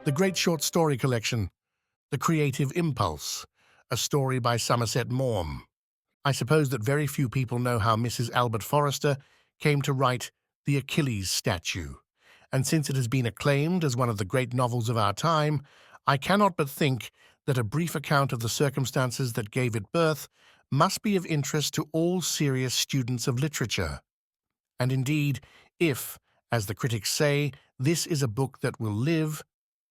The great short story collection, The Creative Impulse, a story by Somerset Maugham. I suppose that very few people know how Mrs. Albert Forrester came to write The Achilles Statue, and since it has been acclaimed as one of the great novels of our time, I cannot but think that a brief account of the circumstances that gave it birth must be of interest to all serious students of literature. And indeed, if, as the critics say, this is a book that will live,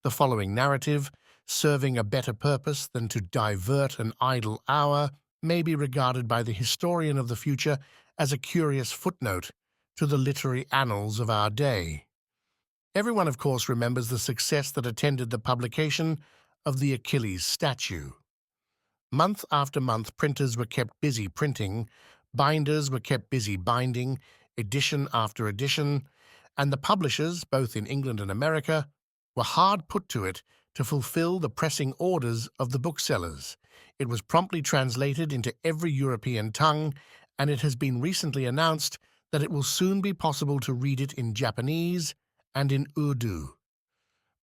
the following narrative, serving a better purpose than to divert an idle hour, may be regarded by the historian of the future as a curious footnote to the literary annals of our day. Everyone, of course, remembers the success that attended the publication of the Achilles Statue. Month after month, printers were kept busy printing, binders were kept busy binding, edition after edition, and the publishers, both in England and America, were hard put to it to fulfill the pressing orders of the booksellers. It was promptly translated into every European tongue, and it has been recently announced that it will soon be possible to read it in Japanese and in Urdu.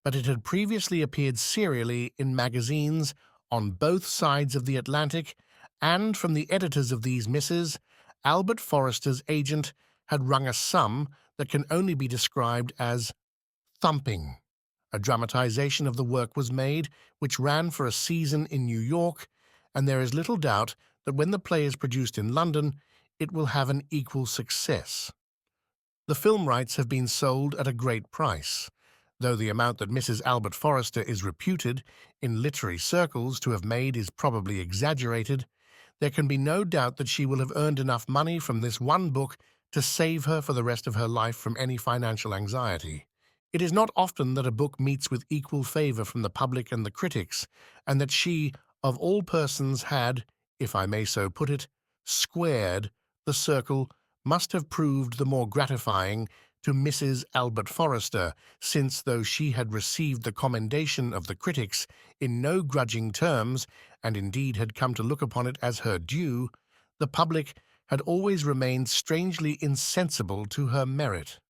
But it had previously appeared serially in magazines on both sides of the Atlantic, and from the editors of these misses, Albert Forrester's agent had wrung a sum that can only be described as thumping. A dramatization of the work was made, which ran for a season in New York, and there is little doubt that when the play is produced in London, it will have an equal success. The film rights have been sold at a great price, though the amount that Mrs. Albert Forrester is reputed in literary circles to have made is probably exaggerated. There can be no doubt that she will have earned enough money from this one book to save her for the rest of her life from any financial anxiety. It is not often that a book meets with equal favor from the public and the critics, and that she, of all persons, had, if I may so put it, squared the circle must have proved the more gratifying to Mrs. Albert Forrester, since though she had received the commendation of the critics in no grudging terms, and indeed had come to look upon it as her due, the public had always remained strangely insensible to her merit.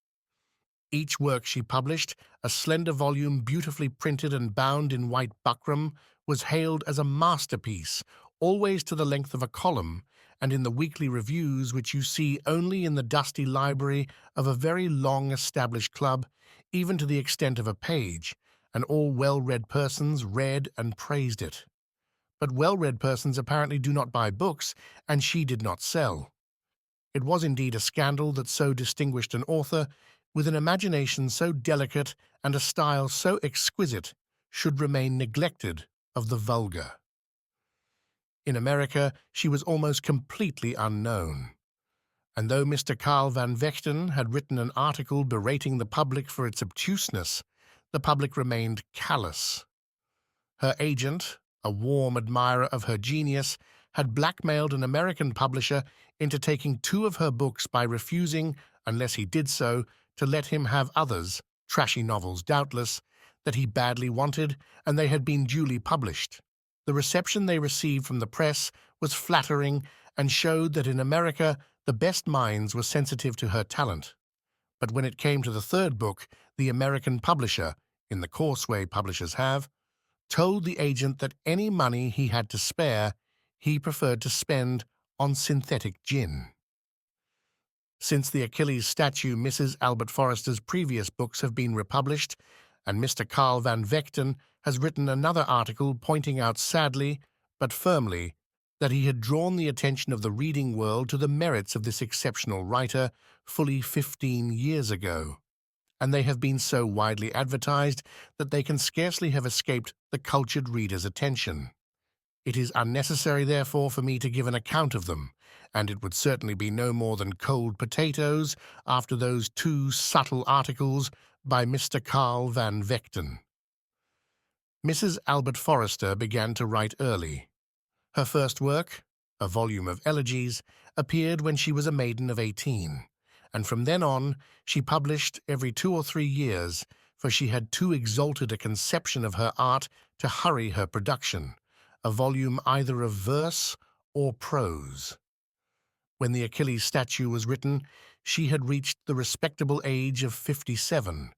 Each work she published, a slender volume beautifully printed and bound in white buckram, was hailed as a masterpiece, always to the length of a column, and in the weekly reviews which you see only in the dusty library of a very long-established club, even to the extent of a page, and all well-read persons read and praised it. But well-read persons apparently do not buy books, and she did not sell. It was indeed a scandal that so distinguished an author, with an imagination so delicate and a style so exquisite, should remain neglected of the vulgar. In America, she was almost completely unknown. And though Mr. Carl Van Vechten had written an article berating the public for its obtuseness, the public remained callous. Her agent, a warm admirer of her genius, had blackmailed an American publisher into taking 2 of her books by refusing, unless he did so, to let him have others, trashy novels doubtless, that he badly wanted, and they had been duly published. The reception they received from the press was flattering and showed that in America the best minds were sensitive to her talent. But when it came to the 3rd book, the American publisher, in the coarse way publishers have, told the agent that any money he had to spare he preferred to spend on synthetic gin. Since the Achilles Statue, Mrs. Albert Forrester's previous books have been republished, and Mr. Carl Van Vechten has written another article pointing out sadly, but firmly, that he had drawn the attention of the reading world to the merits of this exceptional writer fully 15 years ago, and they have been so widely advertised that they can scarcely have escaped the cultured reader's attention. It is unnecessary, therefore, for me to give an account of them, and it would certainly be no more than cold potatoes after those 2 subtle articles by Mr. Carl Van Vechten. Mrs. Albert Forrester began to write early. Her first work, a volume of elegies, appeared when she was a maiden of 18, and from then on she published every 2 or 3 years, for she had too exalted a conception of her art to hurry her production, a volume either of verse or prose. When the Achilles Statue was written, she had reached the respectable age of 57,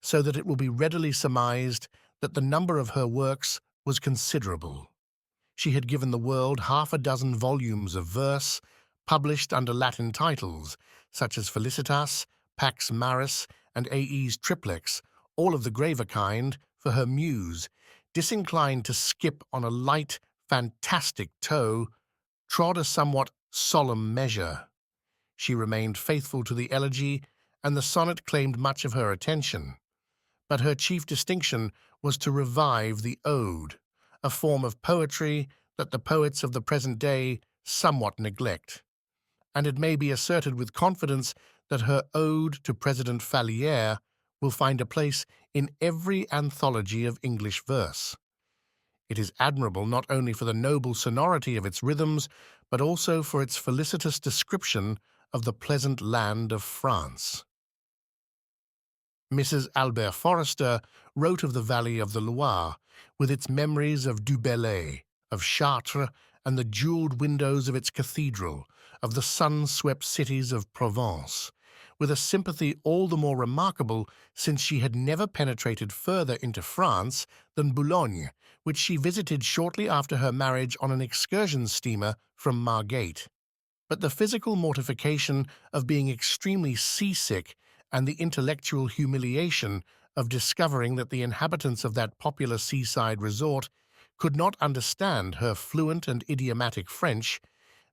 so that it will be readily surmised that the number of her works was considerable. She had given the world half a dozen volumes of verse, published under Latin titles, such as Felicitas, Pax Maris, and A.E.'s Triplex, all of the graver kind, for her muse, disinclined to skip on a light, fantastic toe, trod a somewhat solemn measure. She remained faithful to the elegy, and the sonnet claimed much of her attention. But her chief distinction was to revive the ode, a form of poetry that the poets of the present day somewhat neglect. And it may be asserted with confidence that her ode to President Fallières will find a place in every anthology of English verse. It is admirable not only for the noble sonority of its rhythms, but also for its felicitous description of the pleasant land of France. Mrs. Albert Forrester wrote of the valley of the Loire, with its memories of Du Bellay, of Chartres, and the jewelled windows of its cathedral, of the sun-swept cities of Provence, with a sympathy all the more remarkable since she had never penetrated further into France than Boulogne, which she visited shortly after her marriage on an excursion steamer from Margate. But the physical mortification of being extremely seasick and the intellectual humiliation of discovering that the inhabitants of that popular seaside resort could not understand her fluent and idiomatic French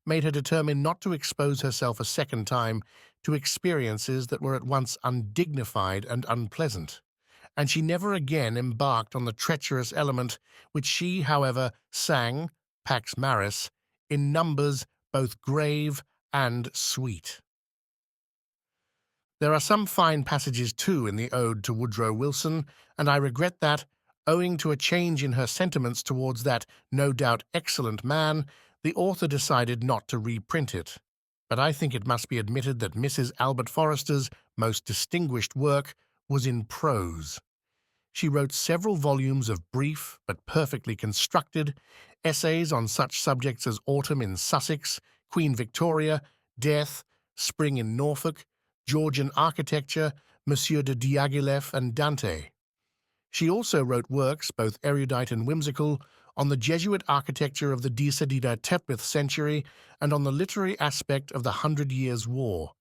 made her determine not to expose herself a second time to experiences that were at once undignified and unpleasant, and she never again embarked on the treacherous element which she, however, sang, Pax Maris, in numbers both grave and sweet. There are some fine passages, too, in the Ode to Woodrow Wilson, and I regret that, owing to a change in her sentiments towards that no doubt excellent man, the author decided not to reprint it. But I think it must be admitted that Mrs. Albert Forrester's most distinguished work was in prose. She wrote several volumes of brief but perfectly constructed essays on such subjects as autumn in Sussex, Queen Victoria, death, spring in Norfolk, Georgian architecture, Monsieur de Diaghilev, and Dante. She also wrote works, both erudite and whimsical, on the Jesuit architecture of the 17th century and on the literary aspect of the 100 Years' War.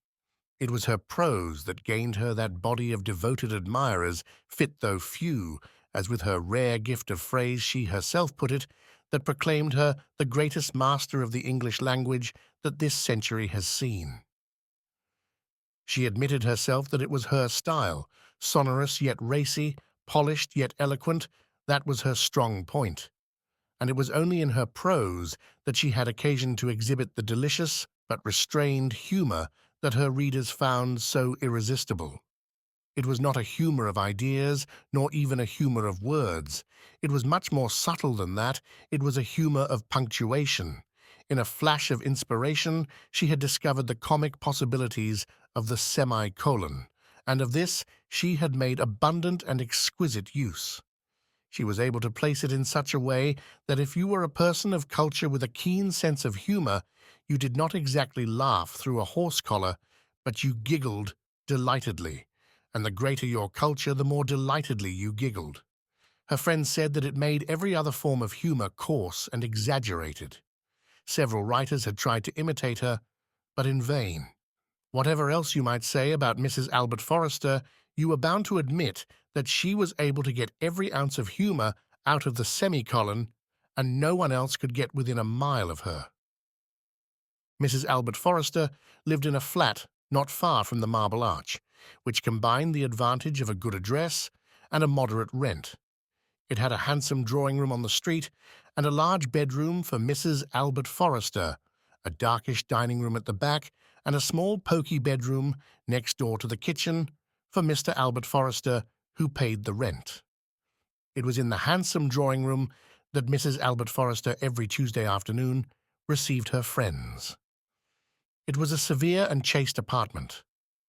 It was her prose that gained her that body of devoted admirers, fit though few, as with her rare gift of phrase she herself put it, that proclaimed her the greatest master of the English language that this century has seen. She admitted herself that it was her style, sonorous yet racy, polished yet eloquent, that was her strong point. And it was only in her prose that she had occasion to exhibit the delicious but restrained humour that her readers found so irresistible. It was not a humour of ideas, nor even a humour of words. It was much more subtle than that. It was a humour of punctuation. In a flash of inspiration, she had discovered the comic possibilities of the semicolon, and of this she had made abundant and exquisite use. She was able to place it in such a way that if you were a person of culture with a keen sense of humour, you did not exactly laugh through a horse collar, but you giggled delightedly, and the greater your culture, the more delightedly you giggled. Her friends said that it made every other form of humour coarse and exaggerated. Several writers had tried to imitate her, but in vain. Whatever else you might say about Mrs. Albert Forrester, you were bound to admit that she was able to get every ounce of humour out of the semicolon, and no one else could get within a mile of her. Mrs. Albert Forrester lived in a flat not far from the Marble Arch, which combined the advantage of a good address and a moderate rent. It had a handsome drawing-room on the street and a large bedroom for Mrs. Albert Forrester, a darkish dining-room at the back, and a small poky bedroom next door to the kitchen for Mr. Albert Forrester, who paid the rent. It was in the handsome drawing-room that Mrs. Albert Forrester every Tuesday afternoon received her friends. It was a severe and chaste apartment.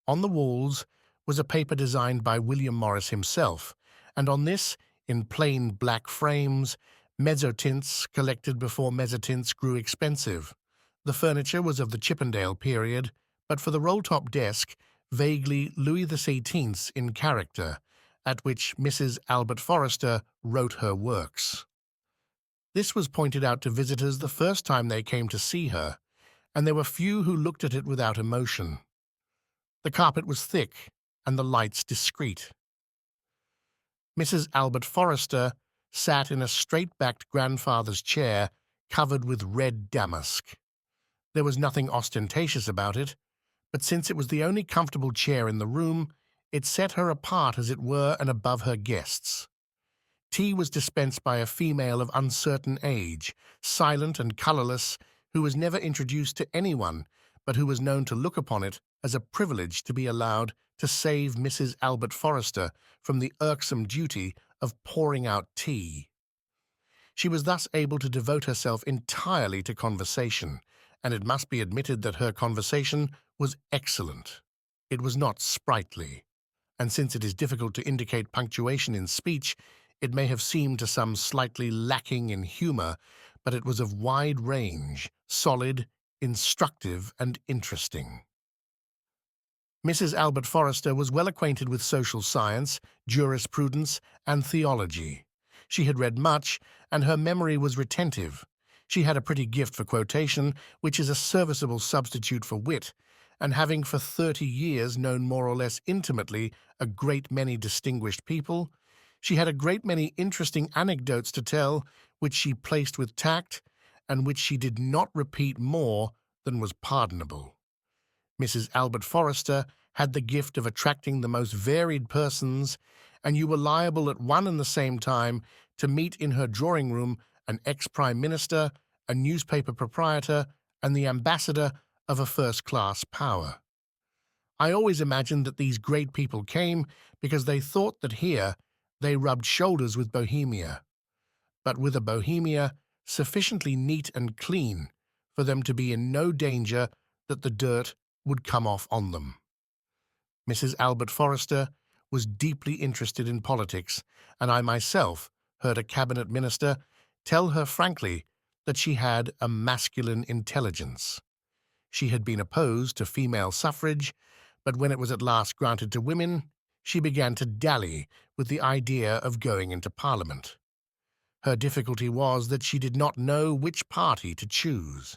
On the walls was a paper designed by William Morris himself, and on this, in plain black frames, mezzotints collected before mezzotints grew expensive. The furniture was of the Chippendale period, but for the roll-top desk, vaguely Louis XVIII in character, at which Mrs. Albert Forrester wrote her works. This was pointed out to visitors the first time they came to see her, and there were few who looked at it without emotion. The carpet was thick, and the lights discreet. Mrs. Albert Forrester sat in a straight-backed grandfather's chair covered with red damask. There was nothing ostentatious about it, but since it was the only comfortable chair in the room, it set her apart, as it were, and above her guests. Tea was dispensed by a female of uncertain age, silent and colourless, who was never introduced to anyone, but who was known to look upon it as a privilege to be allowed to save Mrs. Albert Forrester from the irksome duty of pouring out tea. She was thus able to devote herself entirely to conversation, and it must be admitted that her conversation was excellent. It was not sprightly, and since it is difficult to indicate punctuation in speech, it may have seemed to some slightly lacking in humour, but it was of wide range, solid, instructive, and interesting. Mrs. Albert Forrester was well acquainted with social science, jurisprudence, and theology. She had read much, and her memory was retentive. She had a pretty gift for quotation, which is a serviceable substitute for wit, and having for 30 years known more or less intimately a great many distinguished people, she had a great many interesting anecdotes to tell, which she placed with tact, and which she did not repeat more than was pardonable. Mrs. Albert Forrester had the gift of attracting the most varied persons, and you were liable at one and the same time to meet in her drawing-room an ex-prime minister, a newspaper proprietor, and the ambassador of a first-class power. I always imagined that these great people came because they thought that here they rubbed shoulders with Bohemia, but with a Bohemia sufficiently neat and clean for them to be in no danger that the dirt would come off on them. Mrs. Albert Forrester was deeply interested in politics, and I myself heard a cabinet minister tell her frankly that she had a masculine intelligence. She had been opposed to female suffrage, but when it was at last granted to women, she began to dally with the idea of going into Parliament. Her difficulty was that she did not know which party to choose.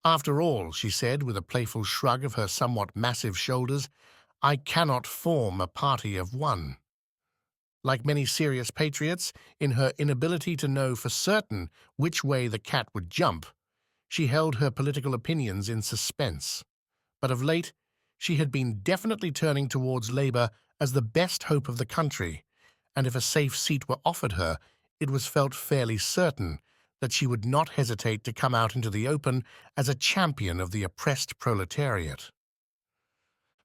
"After all," she said, with a playful shrug of her somewhat massive shoulders, "I cannot form a party of one." Like many serious patriots, in her inability to know for certain which way the cat would jump, she held her political opinions in suspense. But of late, she had been definitely turning towards Labour as the best hope of the country, and if a safe seat were offered her, it was felt fairly certain that she would not hesitate to come out into the open as a champion of the oppressed proletariat.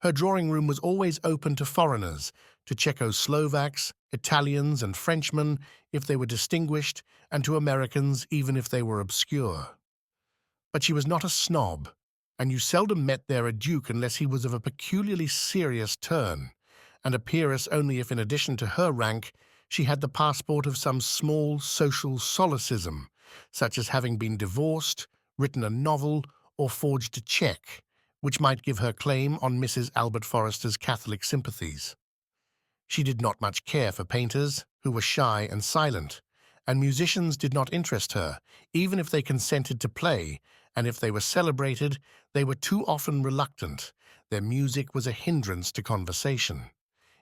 Her drawing-room was always open to foreigners, to Czechoslovaks, Italians, and Frenchmen if they were distinguished, and to Americans even if they were obscure. But she was not a snob, and you seldom met there a duke unless he was of a peculiarly serious turn, and a peeress only if in addition to her rank she had the passport of some small social solecism, such as having been divorced, written a novel, or forged a cheque, which might give her claim on Mrs. Albert Forrester's Catholic sympathies. She did not much care for painters, who were shy and silent, and musicians did not interest her, even if they consented to play, and if they were celebrated, they were too often reluctant. Their music was a hindrance to conversation.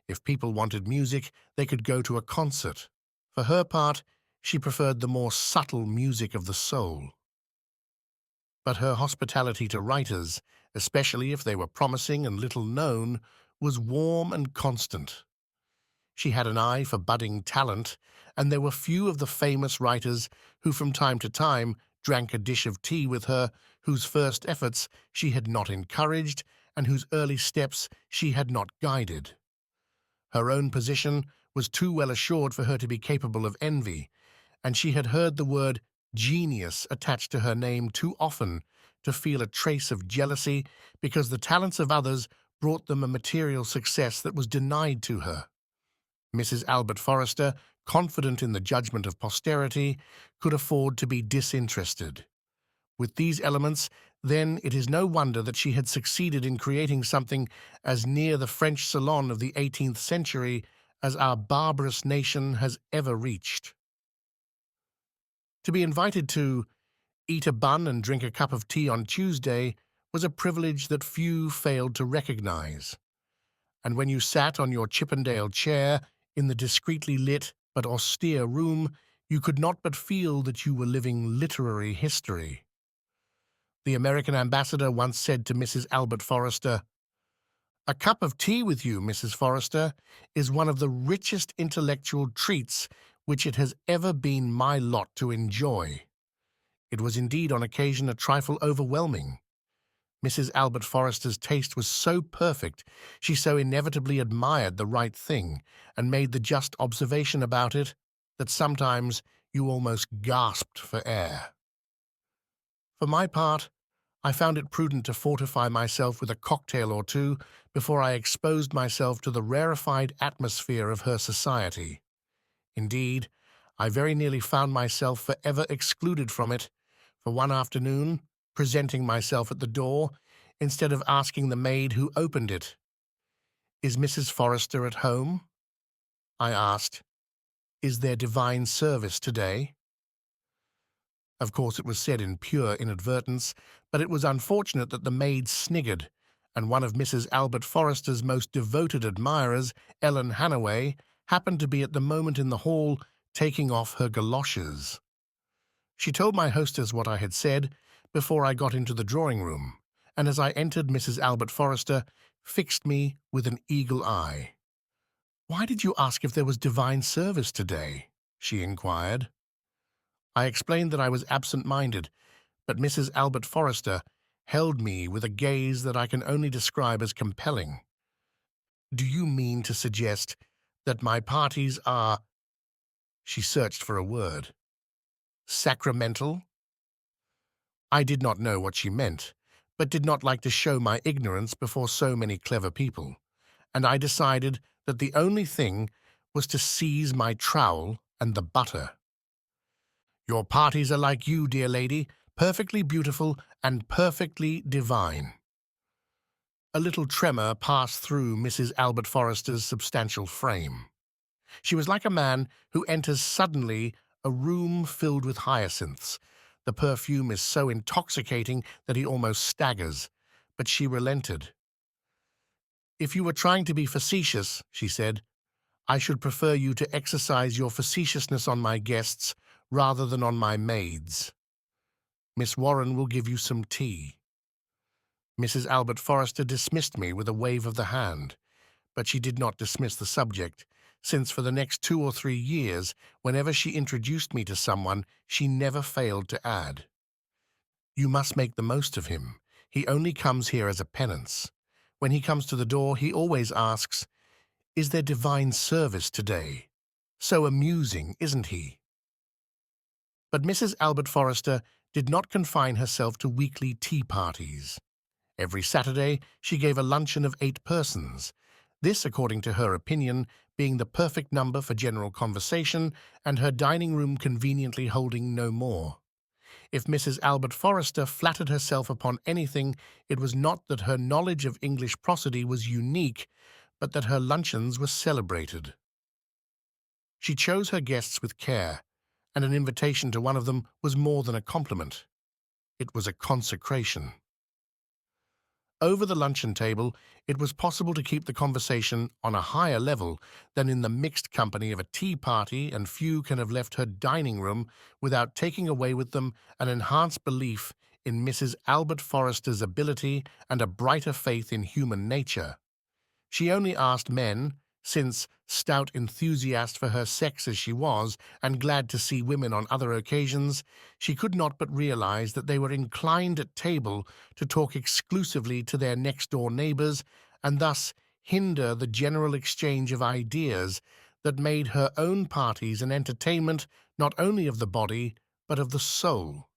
If people wanted music, they could go to a concert. For her part, she preferred the more subtle music of the soul. But her hospitality to writers, especially if they were promising and little known, was warm and constant. She had an eye for budding talent, and there were few of the famous writers who from time to time drank a dish of tea with her, whose first efforts she had not encouraged and whose early steps she had not guided. Her own position was too well assured for her to be capable of envy, and she had heard the word genius attached to her name too often to feel a trace of jealousy because the talents of others brought them a material success that was denied to her. Mrs. Albert Forrester, confident in the judgment of posterity, could afford to be disinterested. With these elements, then, it is no wonder that she had succeeded in creating something as near the French salon of the 18th century as our barbarous nation has ever reached. To be invited to eat a bun and drink a cup of tea on Tuesday was a privilege that few failed to recognize. And when you sat on your Chippendale chair in the discreetly lit but austere room, you could not but feel that you were living literary history. The American ambassador once said to Mrs. Albert Forrester, "A cup of tea with you, Mrs. Forrester, is one of the richest intellectual treats which it has ever been my lot to enjoy." It was indeed on occasion a trifle overwhelming. Mrs. Albert Forrester's taste was so perfect, she so inevitably admired the right thing, and made the just observation about it, that sometimes you almost gasped for air. For my part, I found it prudent to fortify myself with a cocktail or two before I exposed myself to the rarefied atmosphere of her society. Indeed, I very nearly found myself forever excluded from it, for one afternoon, presenting myself at the door, instead of asking the maid who opened it, "Is Mrs. Forrester at home?" I asked, "Is there divine service today?" Of course, it was said in pure inadvertence, but it was unfortunate that the maid sniggered, and one of Mrs. Albert Forrester's most devoted admirers, Ellen Hanaway, happened to be at the moment in the hall taking off her galoshes. She told my hostess what I had said before I got into the drawing-room, and as I entered, Mrs. Albert Forrester fixed me with an eagle eye. "Why did you ask if there was divine service today?" she inquired. I explained that I was absent-minded, but Mrs. Albert Forrester held me with a gaze that I can only describe as compelling. "Do you mean to suggest that my parties are—" She searched for a word. "Sacramental?" I did not know what she meant, but did not like to show my ignorance before so many clever people, and I decided that the only thing was to seize my trowel and the butter. "Your parties are like you, dear lady, perfectly beautiful and perfectly divine." A little tremor passed through Mrs. Albert Forrester's substantial frame. She was like a man who enters suddenly a room filled with hyacinths. The perfume is so intoxicating that he almost staggers, but she relented. "If you were trying to be facetious," she said, "I should prefer you to exercise your facetiousness on my guests rather than on my maids. Miss Warren will give you some tea." Mrs. Albert Forrester dismissed me with a wave of the hand, but she did not dismiss the subject, since for the next 2 or 3 years, whenever she introduced me to someone, she never failed to add, "You must make the most of him. He only comes here as a penance. When he comes to the door, he always asks, 'Is there divine service today?' So amusing, isn't he?" But Mrs. Albert Forrester did not confine herself to weekly tea parties. Every Saturday she gave a luncheon of 8 persons, this, according to her opinion, being the perfect number for general conversation, and her dining-room conveniently holding no more. If Mrs. Albert Forrester flattered herself upon anything, it was not that her knowledge of English prosody was unique, but that her luncheons were celebrated. She chose her guests with care, and an invitation to one of them was more than a compliment. It was a consecration. Over the luncheon table, it was possible to keep the conversation on a higher level than in the mixed company of a tea party, and few can have left her dining room without taking away with them an enhanced belief in Mrs. Albert Forrester's ability and a brighter faith in human nature. She only asked men, since, stout enthusiast for her sex as she was, and glad to see women on other occasions, she could not but realize that they were inclined at table to talk exclusively to their next-door neighbors, and thus hinder the general exchange of ideas that made her own parties an entertainment not only of the body, but of the soul.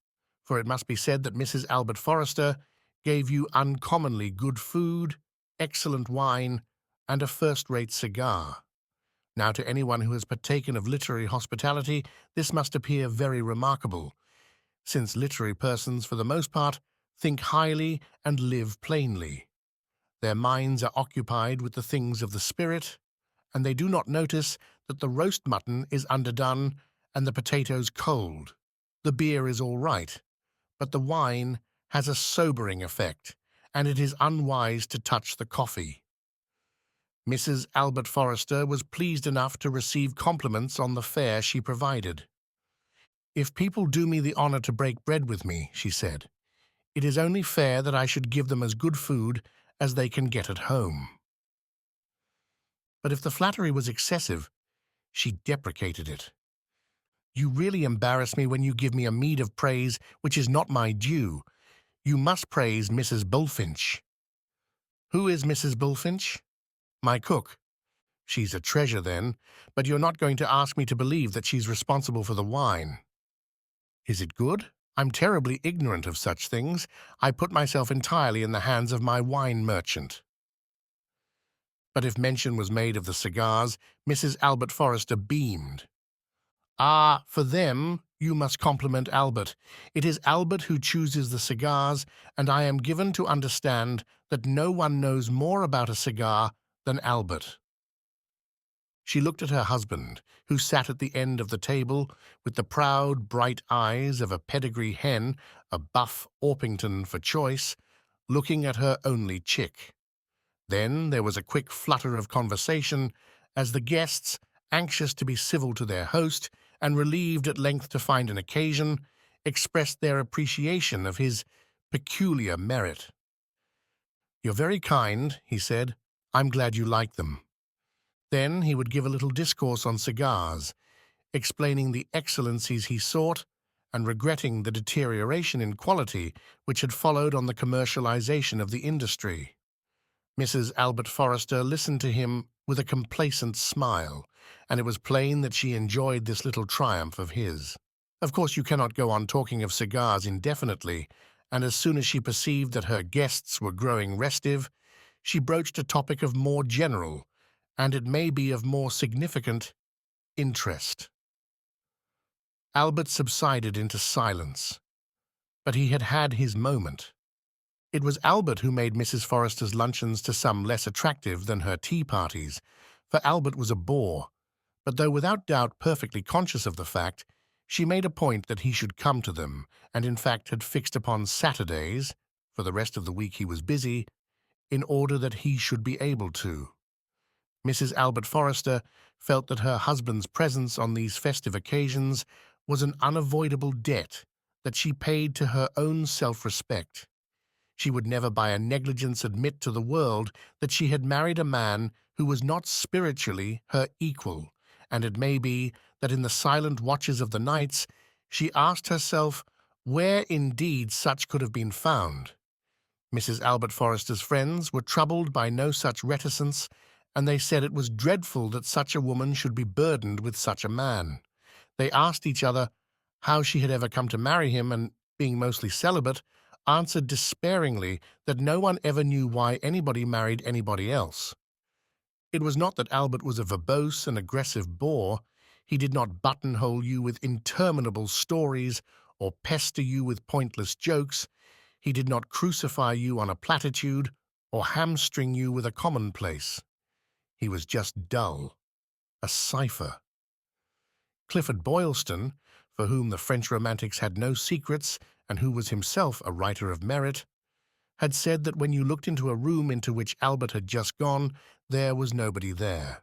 For it must be said that Mrs. Albert Forrester gave you uncommonly good food, excellent wine, and a first-rate cigar. Now, to anyone who has partaken of literary hospitality, this must appear very remarkable, since literary persons, for the most part, think highly and live plainly. Their minds are occupied with the things of the spirit, and they do not notice that the roast mutton is underdone and the potatoes cold. The beer is all right, but the wine has a sobering effect, and it is unwise to touch the coffee. Mrs. Albert Forrester was pleased enough to receive compliments on the fare she provided. "If people do me the honor to break bread with me," she said, "it is only fair that I should give them as good food as they can get at home." But if the flattery was excessive, she deprecated it. "You really embarrass me when you give me a meed of praise which is not my due. You must praise Mrs. Bullfinch." "Who is Mrs. Bullfinch?" "My cook." "She's a treasure, then, but you're not going to ask me to believe that she's responsible for the wine." "Is it good? I'm terribly ignorant of such things. I put myself entirely in the hands of my wine merchant." But if mention was made of the cigars, Mrs. Albert Forrester beamed. "Ah, for them you must compliment Albert. It is Albert who chooses the cigars, and I am given to understand that no one knows more about a cigar than Albert." She looked at her husband, who sat at the end of the table with the proud, bright eyes of a pedigree hen, a buff Orpington for choice, looking at her only chick. Then there was a quick flutter of conversation as the guests, anxious to be civil to their host and relieved at length to find an occasion, expressed their appreciation of his peculiar merit. "You're very kind," he said. "I'm glad you like them." Then he would give a little discourse on cigars, explaining the excellencies he sought and regretting the deterioration in quality which had followed on the commercialization of the industry. Mrs. Albert Forrester listened to him with a complacent smile, and it was plain that she enjoyed this little triumph of his. Of course, you cannot go on talking of cigars indefinitely, and as soon as she perceived that her guests were growing restive, she broached a topic of more general, and it may be of more significant, interest. Albert subsided into silence, but he had had his moment. It was Albert who made Mrs. Forrester's luncheons to some less attractive than her tea parties, for Albert was a bore, but though without doubt perfectly conscious of the fact, she made a point that he should come to them, and in fact had fixed upon Saturdays, for the rest of the week he was busy, in order that he should be able to. Mrs. Albert Forrester felt that her husband's presence on these festive occasions was an unavoidable debt that she paid to her own self-respect. She would never by a negligence admit to the world that she had married a man who was not spiritually her equal, and it may be that in the silent watches of the nights she asked herself where indeed such could have been found. Mrs. Albert Forrester's friends were troubled by no such reticence, and they said it was dreadful that such a woman should be burdened with such a man. They asked each other how she had ever come to marry him, and, being mostly celibate, answered despairingly that no one ever knew why anybody married anybody else. It was not that Albert was a verbose and aggressive bore. He did not buttonhole you with interminable stories or pester you with pointless jokes. He did not crucify you on a platitude or hamstring you with a commonplace. He was just dull, a cipher. Clifford Boylston, for whom the French romantics had no secrets and who was himself a writer of merit, had said that when you looked into a room into which Albert had just gone, there was nobody there.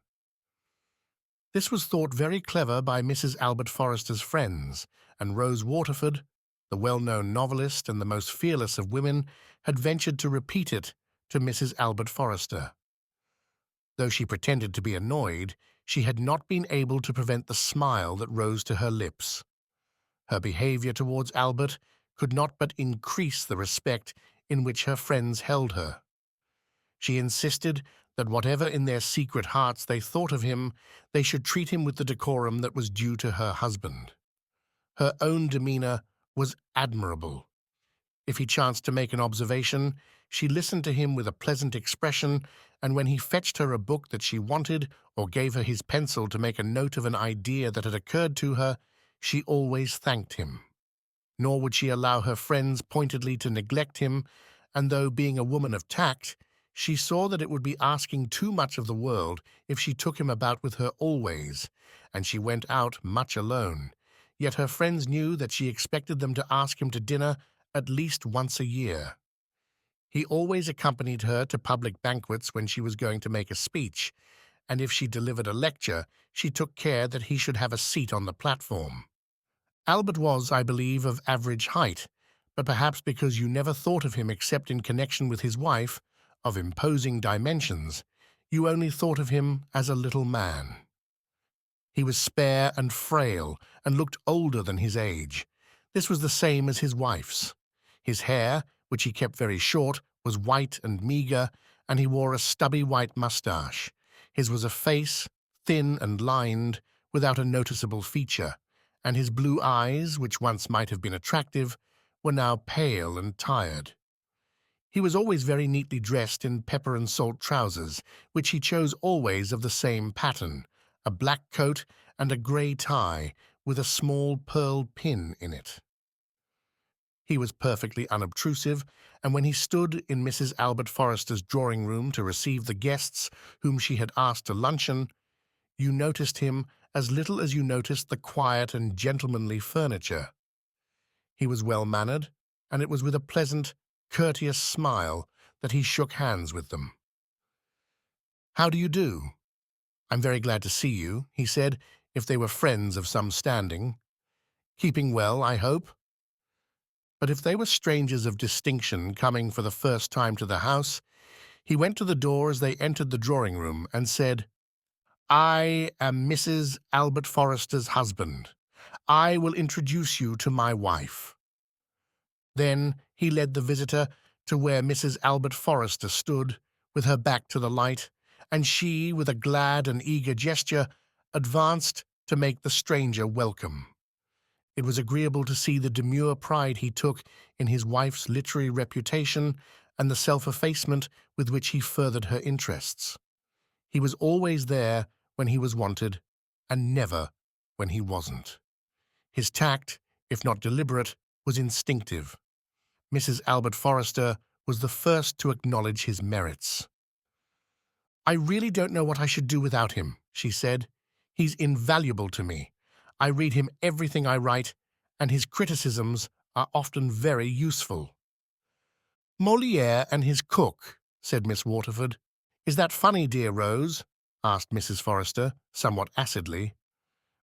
This was thought very clever by Mrs. Albert Forrester's friends, and Rose Waterford, the well-known novelist and the most fearless of women, had ventured to repeat it to Mrs. Albert Forrester. Though she pretended to be annoyed, she had not been able to prevent the smile that rose to her lips. Her behavior towards Albert could not but increase the respect in which her friends held her. She insisted that whatever in their secret hearts they thought of him, they should treat him with the decorum that was due to her husband. Her own demeanor was admirable. If he chanced to make an observation, she listened to him with a pleasant expression, and when he fetched her a book that she wanted or gave her his pencil to make a note of an idea that had occurred to her, she always thanked him. Nor would she allow her friends pointedly to neglect him, and though, being a woman of tact, She saw that it would be asking too much of the world if she took him about with her always, and she went out much alone. Yet her friends knew that she expected them to ask him to dinner at least once a year. He always accompanied her to public banquets when she was going to make a speech, and if she delivered a lecture, she took care that he should have a seat on the platform. Albert was, I believe, of average height, but perhaps because you never thought of him except in connection with his wife, of imposing dimensions, you only thought of him as a little man. He was spare and frail, and looked older than his age. This was the same as his wife's. His hair, which he kept very short, was white and meagre, and he wore a stubby white moustache. His was a face, thin and lined, without a noticeable feature, and his blue eyes, which once might have been attractive, were now pale and tired. He was always very neatly dressed in pepper and salt trousers, which he chose always of the same pattern, a black coat and a grey tie with a small pearl pin in it. He was perfectly unobtrusive, and when he stood in Mrs. Albert Forrester's drawing-room to receive the guests whom she had asked to luncheon, you noticed him as little as you noticed the quiet and gentlemanly furniture. He was well-mannered, and it was with a pleasant, courteous smile that he shook hands with them. "How do you do? I'm very glad to see you," he said, if they were friends of some standing. "Keeping well, I hope?" But if they were strangers of distinction coming for the first time to the house, he went to the door as they entered the drawing-room and said, "I am Mrs. Albert Forrester's husband. I will introduce you to my wife." Then he led the visitor to where Mrs. Albert Forrester stood, with her back to the light, and she, with a glad and eager gesture, advanced to make the stranger welcome. It was agreeable to see the demure pride he took in his wife's literary reputation and the self-effacement with which he furthered her interests. He was always there when he was wanted, and never when he wasn't. His tact, if not deliberate, was instinctive. Mrs. Albert Forrester was the first to acknowledge his merits. "I really don't know what I should do without him," she said. "He's invaluable to me. I read him everything I write, and his criticisms are often very useful." "Molière and his cook," said Miss Waterford. "Is that funny, dear Rose?" asked Mrs. Forrester, somewhat acidly.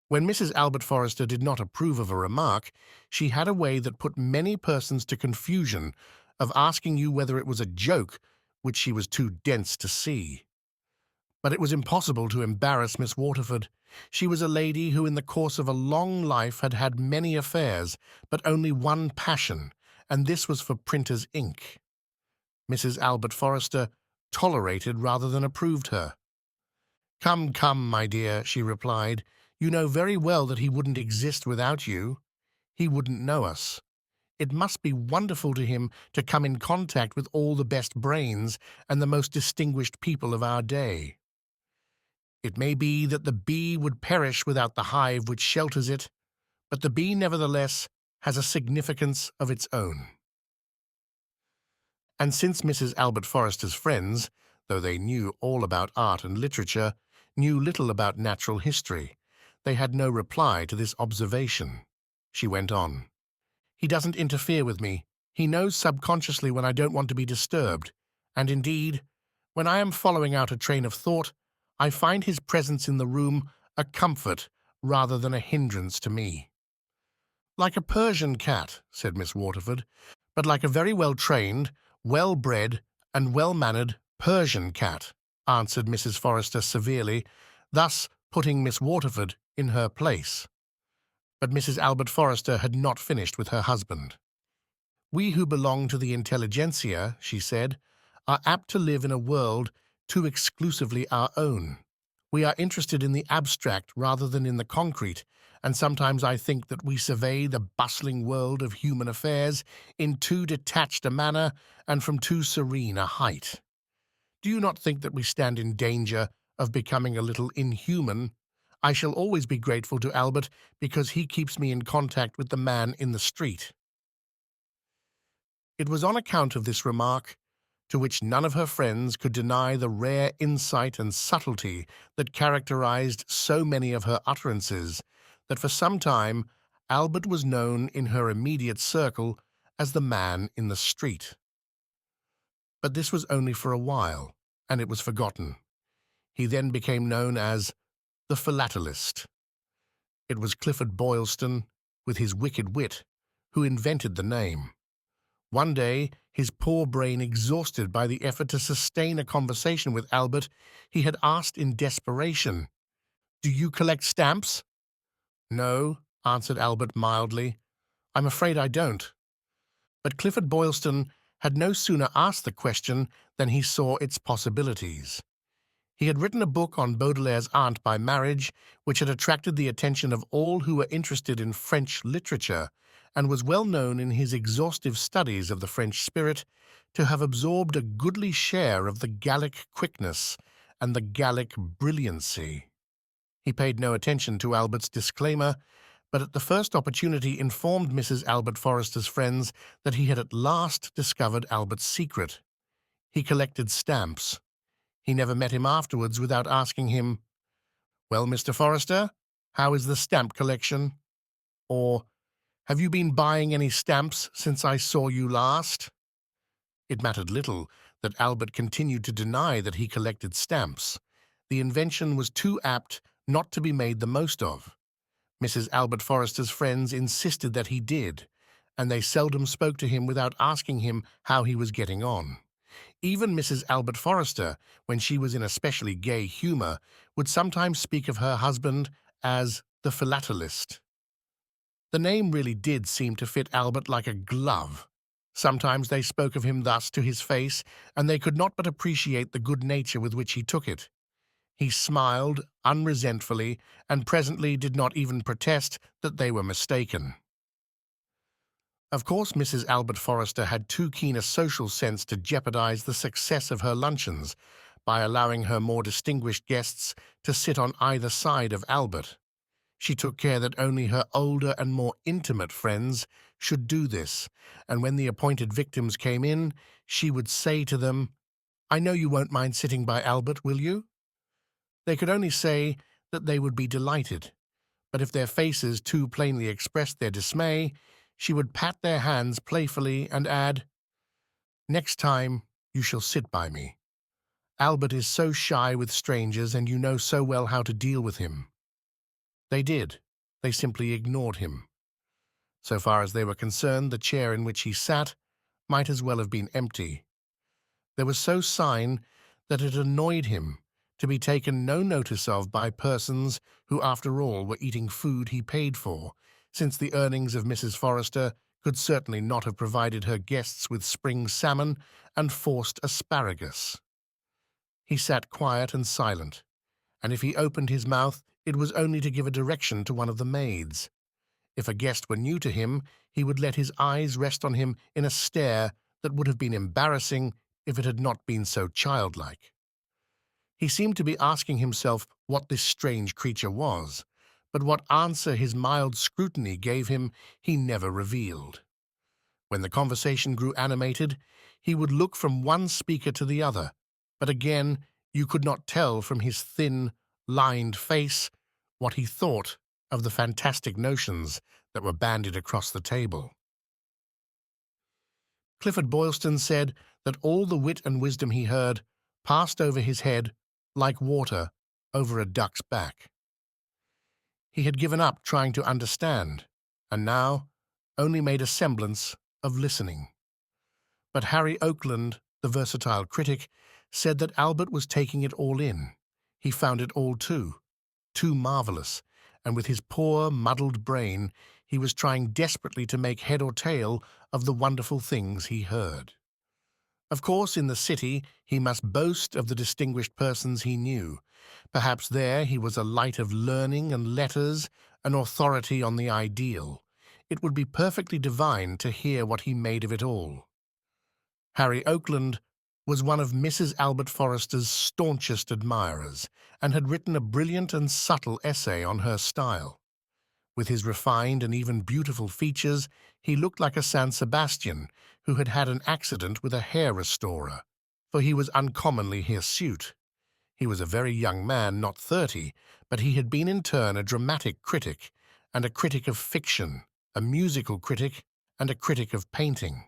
When Mrs. Albert Forrester did not approve of a remark, she had a way that put many persons to confusion of asking you whether it was a joke, which she was too dense to see. But it was impossible to embarrass Miss Waterford. She was a lady who in the course of a long life had had many affairs, but only one passion, and this was for printer's ink. Mrs. Albert Forrester tolerated rather than approved her. "Come, come, my dear," she replied. "You know very well that he wouldn't exist without you. He wouldn't know us. It must be wonderful to him to come in contact with all the best brains and the most distinguished people of our day. It may be that the bee would perish without the hive which shelters it, but the bee nevertheless has a significance of its own." And since Mrs. Albert Forrester's friends, though they knew all about art and literature, knew little about natural history, they had no reply to this observation. She went on. "He doesn't interfere with me. He knows subconsciously when I don't want to be disturbed, and indeed, when I am following out a train of thought, I find his presence in the room a comfort rather than a hindrance to me." "Like a Persian cat," said Miss Waterford, "but like a very well-trained, well-bred, and well-mannered Persian cat," answered Mrs. Forrester severely, thus putting Miss Waterford in her place. But Mrs. Albert Forrester had not finished with her husband. "We who belong to the intelligentsia," she said, "are apt to live in a world too exclusively our own. We are interested in the abstract rather than in the concrete, and sometimes I think that we survey the bustling world of human affairs in too detached a manner and from too serene a height. Do you not think that we stand in danger of becoming a little inhuman? I shall always be grateful to Albert because he keeps me in contact with the man in the street." It was on account of this remark to which none of her friends could deny the rare insight and subtlety that characterized so many of her utterances, that for some time Albert was known in her immediate circle as the man in the street. But this was only for a while, and it was forgotten. He then became known as the philatelist. It was Clifford Boylston, with his wicked wit, who invented the name. One day, his poor brain exhausted by the effort to sustain a conversation with Albert, he had asked in desperation, "Do you collect stamps?" "No," answered Albert mildly. "I'm afraid I don't." But Clifford Boylston had no sooner asked the question than he saw its possibilities. He had written a book on Baudelaire's aunt by marriage, which had attracted the attention of all who were interested in French literature, and was well known in his exhaustive studies of the French spirit to have absorbed a goodly share of the Gallic quickness and the Gallic brilliancy. He paid no attention to Albert's disclaimer, but at the first opportunity informed Mrs. Albert Forrester's friends that he had at last discovered Albert's secret. He collected stamps. He never met him afterwards without asking him, "Well, Mr. Forrester, how is the stamp collection?" Or, "Have you been buying any stamps since I saw you last?" It mattered little that Albert continued to deny that he collected stamps. The invention was too apt not to be made the most of. Mrs. Albert Forrester's friends insisted that he did, and they seldom spoke to him without asking him how he was getting on. Even Mrs. Albert Forrester, when she was in especially gay humor, would sometimes speak of her husband as the philatelist. The name really did seem to fit Albert like a glove. Sometimes they spoke of him thus to his face, and they could not but appreciate the good nature with which he took it. He smiled unresentfully, and presently did not even protest that they were mistaken. Of course, Mrs. Albert Forrester had too keen a social sense to jeopardize the success of her luncheons by allowing her more distinguished guests to sit on either side of Albert. She took care that only her older and more intimate friends should do this, and when the appointed victims came in, she would say to them, "I know you won't mind sitting by Albert, will you?" They could only say that they would be delighted, but if their faces too plainly expressed their dismay, she would pat their hands playfully and add, "Next time you shall sit by me. Albert is so shy with strangers, and you know so well how to deal with him." They did. They simply ignored him. So far as they were concerned, the chair in which he sat might as well have been empty. There was so sign that it annoyed him to be taken no notice of by persons who, after all, were eating food he paid for, since the earnings of Mrs. Forrester could certainly not have provided her guests with spring salmon and forced asparagus. He sat quiet and silent, and if he opened his mouth, it was only to give a direction to one of the maids. If a guest were new to him, he would let his eyes rest on him in a stare that would have been embarrassing if it had not been so childlike. He seemed to be asking himself what this strange creature was, but what answer his mild scrutiny gave him he never revealed. When the conversation grew animated, he would look from one speaker to the other, but again you could not tell from his thin, lined face what he thought of the fantastic notions that were bandied across the table. Clifford Boylston said that all the wit and wisdom he heard passed over his head like water over a duck's back. He had given up trying to understand, and now only made a semblance of listening. But Harry Oakland, the versatile critic, said that Albert was taking it all in. He found it all too marvelous, and with his poor, muddled brain, he was trying desperately to make head or tail of the wonderful things he heard. Of course, in the city, he must boast of the distinguished persons he knew. Perhaps there he was a light of learning and letters, an authority on the ideal. It would be perfectly divine to hear what he made of it all. Harry Oakland was one of Mrs. Albert Forrester's staunchest admirers, and had written a brilliant and subtle essay on her style. With his refined and even beautiful features, he looked like a San Sebastian who had had an accident with a hair restorer. for he was uncommonly hirsute. He was a very young man, not 30, but he had been in turn a dramatic critic, and a critic of fiction, a musical critic, and a critic of painting.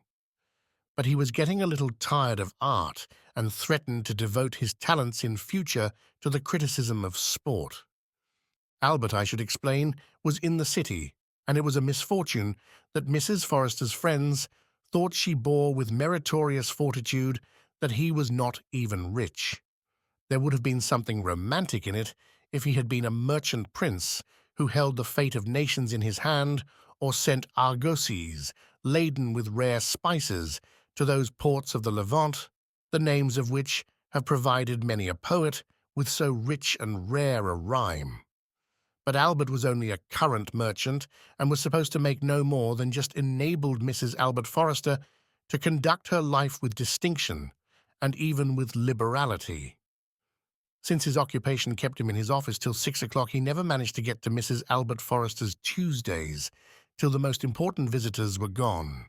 But he was getting a little tired of art and threatened to devote his talents in future to the criticism of sport. Albert, I should explain, was in the city, and it was a misfortune that Mrs. Forrester's friends thought she bore with meritorious fortitude that he was not even rich. There would have been something romantic in it if he had been a merchant prince who held the fate of nations in his hand, or sent argosies laden with rare spices to those ports of the Levant, the names of which have provided many a poet with so rich and rare a rhyme. But Albert was only a currant merchant, and was supposed to make no more than just enabled Mrs. Albert Forrester to conduct her life with distinction, and even with liberality. Since his occupation kept him in his office till 6 o'clock, he never managed to get to Mrs. Albert Forrester's Tuesdays, till the most important visitors were gone.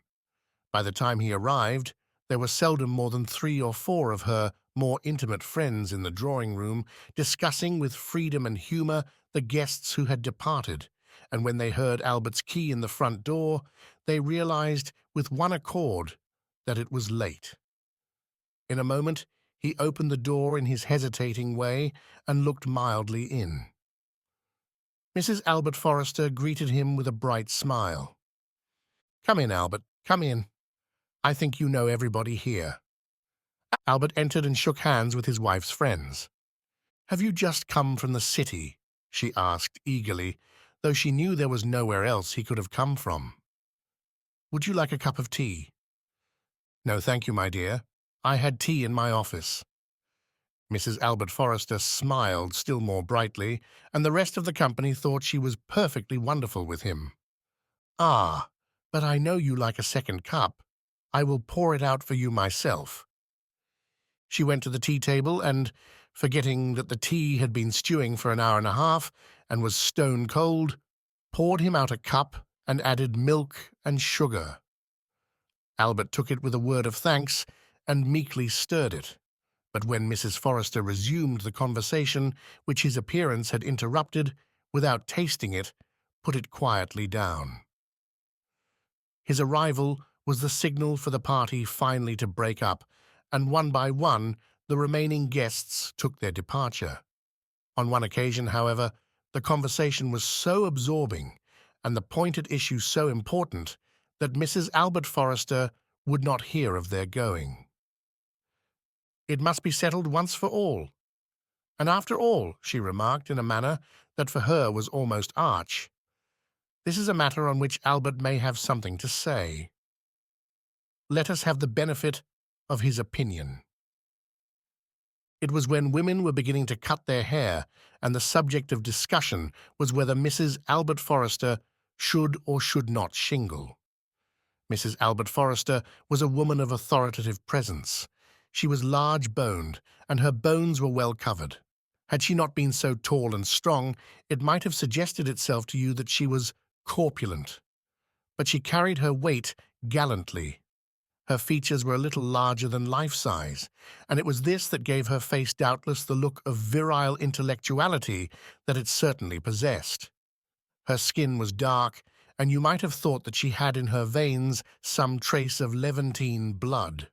By the time he arrived, there were seldom more than 3 or 4 of her more intimate friends in the drawing-room, discussing with freedom and humour the guests who had departed, and when they heard Albert's key in the front door, they realized with one accord that it was late. In a moment, he opened the door in his hesitating way and looked mildly in. Mrs. Albert Forrester greeted him with a bright smile. "Come in, Albert, come in. I think you know everybody here." Albert entered and shook hands with his wife's friends. "Have you just come from the city?" she asked eagerly, though she knew there was nowhere else he could have come from. "Would you like a cup of tea?" "No, thank you, my dear. I had tea in my office." Mrs. Albert Forrester smiled still more brightly, and the rest of the company thought she was perfectly wonderful with him. "Ah, but I know you like a second cup. I will pour it out for you myself." She went to the tea-table and, forgetting that the tea had been stewing for an hour and a half and was stone cold, poured him out a cup and added milk and sugar. Albert took it with a word of thanks and meekly stirred it. But when Mrs. Forrester resumed the conversation which his appearance had interrupted, without tasting it, put it quietly down. His arrival was the signal for the party finally to break up, and one by one the remaining guests took their departure. On one occasion, however, the conversation was so absorbing and the point at issue so important that Mrs. Albert Forrester would not hear of their going. "It must be settled once for all. And after all," she remarked in a manner that for her was almost arch, "this is a matter on which Albert may have something to say. Let us have the benefit of his opinion." It was when women were beginning to cut their hair, and the subject of discussion was whether Mrs. Albert Forrester should or should not shingle. Mrs. Albert Forrester was a woman of authoritative presence. She was large-boned, and her bones were well covered. Had she not been so tall and strong, it might have suggested itself to you that she was corpulent. But she carried her weight gallantly. Her features were a little larger than life-size, and it was this that gave her face doubtless the look of virile intellectuality that it certainly possessed. Her skin was dark, and you might have thought that she had in her veins some trace of Levantine blood.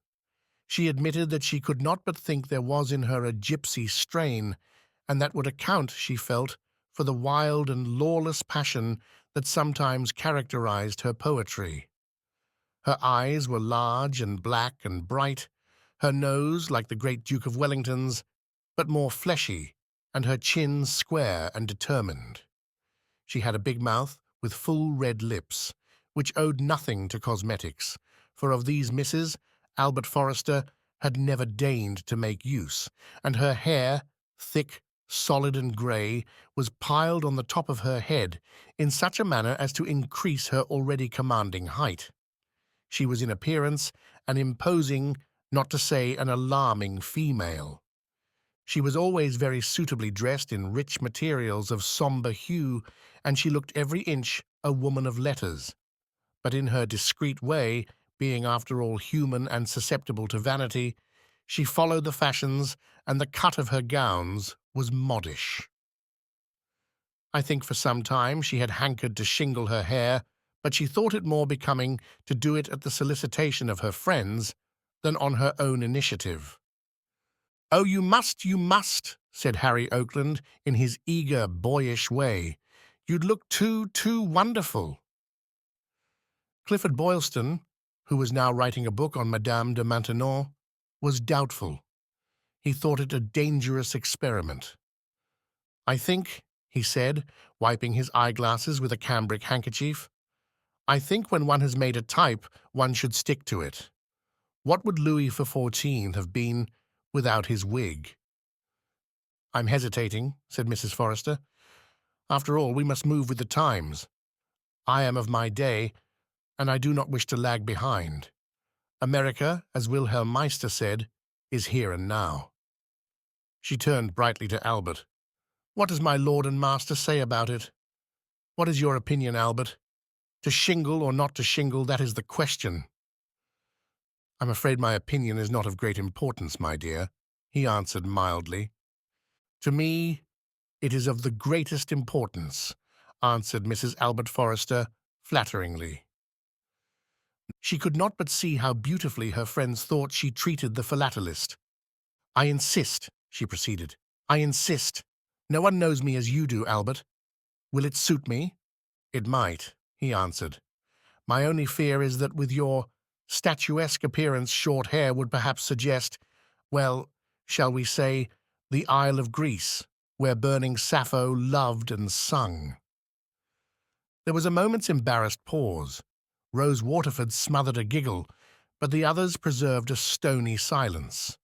She admitted that she could not but think there was in her a gypsy strain, and that would account, she felt, for the wild and lawless passion that sometimes characterized her poetry. Her eyes were large and black and bright, her nose like the great Duke of Wellington's, but more fleshy, and her chin square and determined. She had a big mouth with full red lips, which owed nothing to cosmetics, for of these Mrs. Albert Forrester had never deigned to make use, and her hair, thick, solid and grey, was piled on the top of her head in such a manner as to increase her already commanding height. She was in appearance an imposing, not to say an alarming female. She was always very suitably dressed in rich materials of sombre hue, and she looked every inch a woman of letters. But in her discreet way, being after all human and susceptible to vanity, She followed the fashions, and the cut of her gowns was modish. I think for some time she had hankered to shingle her hair, but she thought it more becoming to do it at the solicitation of her friends than on her own initiative. "Oh, you must," said Harry Oakland in his eager, boyish way. "You'd look too wonderful." Clifford Boylston, who was now writing a book on Madame de Maintenon, was doubtful. He thought it a dangerous experiment. "I think," he said, wiping his eyeglasses with a cambric handkerchief, "I think when one has made a type, one should stick to it. What would Louis XIV have been without his wig?" "I'm hesitating," said Mrs. Forrester. "After all, we must move with the times. I am of my day, and I do not wish to lag behind. America, as Wilhelm Meister said, is here and now." She turned brightly to Albert. "What does my lord and master say about it? What is your opinion, Albert? To shingle or not to shingle, that is the question." "I'm afraid my opinion is not of great importance, my dear," he answered mildly. "To me, it is of the greatest importance," answered Mrs. Albert Forrester flatteringly. She could not but see how beautifully her friends thought she treated the philatelist. "I insist," she proceeded. "I insist. No one knows me as you do, Albert. Will it suit me?" "It might," he answered. "My only fear is that with your statuesque appearance short hair would perhaps suggest, well, shall we say, the Isle of Greece, where burning Sappho loved and sung." There was a moment's embarrassed pause. Rose Waterford smothered a giggle, but the others preserved a stony silence.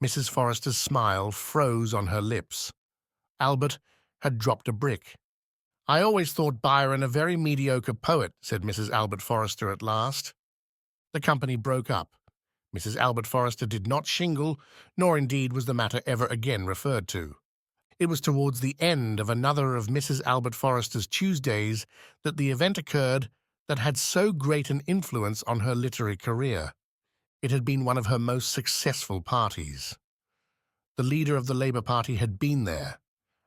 Mrs. Forrester's smile froze on her lips. Albert had dropped a brick. "I always thought Byron a very mediocre poet," said Mrs. Albert Forrester at last. The company broke up. Mrs. Albert Forrester did not shingle, nor indeed was the matter ever again referred to. It was towards the end of another of Mrs. Albert Forrester's Tuesdays that the event occurred that had so great an influence on her literary career. It had been one of her most successful parties. The leader of the Labour Party had been there,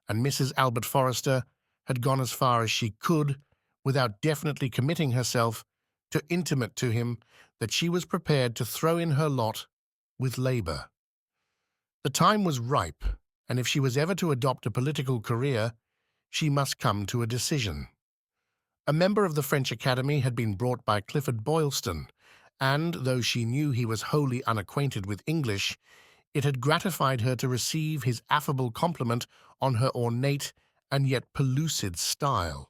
and Mrs. Albert Forrester had gone as far as she could, without definitely committing herself, to intimate to him that she was prepared to throw in her lot with Labour. The time was ripe, and if she was ever to adopt a political career, she must come to a decision. A member of the French Academy had been brought by Clifford Boylston, and, though she knew he was wholly unacquainted with English, it had gratified her to receive his affable compliment on her ornate and yet pellucid style.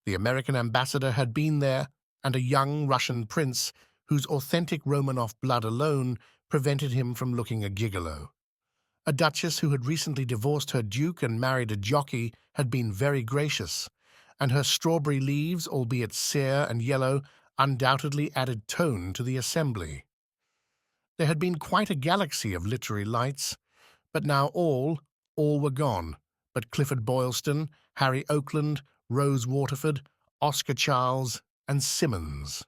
The American ambassador had been there, and a young Russian prince whose authentic Romanov blood alone prevented him from looking a gigolo. A duchess who had recently divorced her duke and married a jockey had been very gracious, and her strawberry leaves, albeit sere and yellow, undoubtedly added tone to the assembly. There had been quite a galaxy of literary lights, but now all were gone, but Clifford Boylston, Harry Oakland, Rose Waterford, Oscar Charles, and Symonds.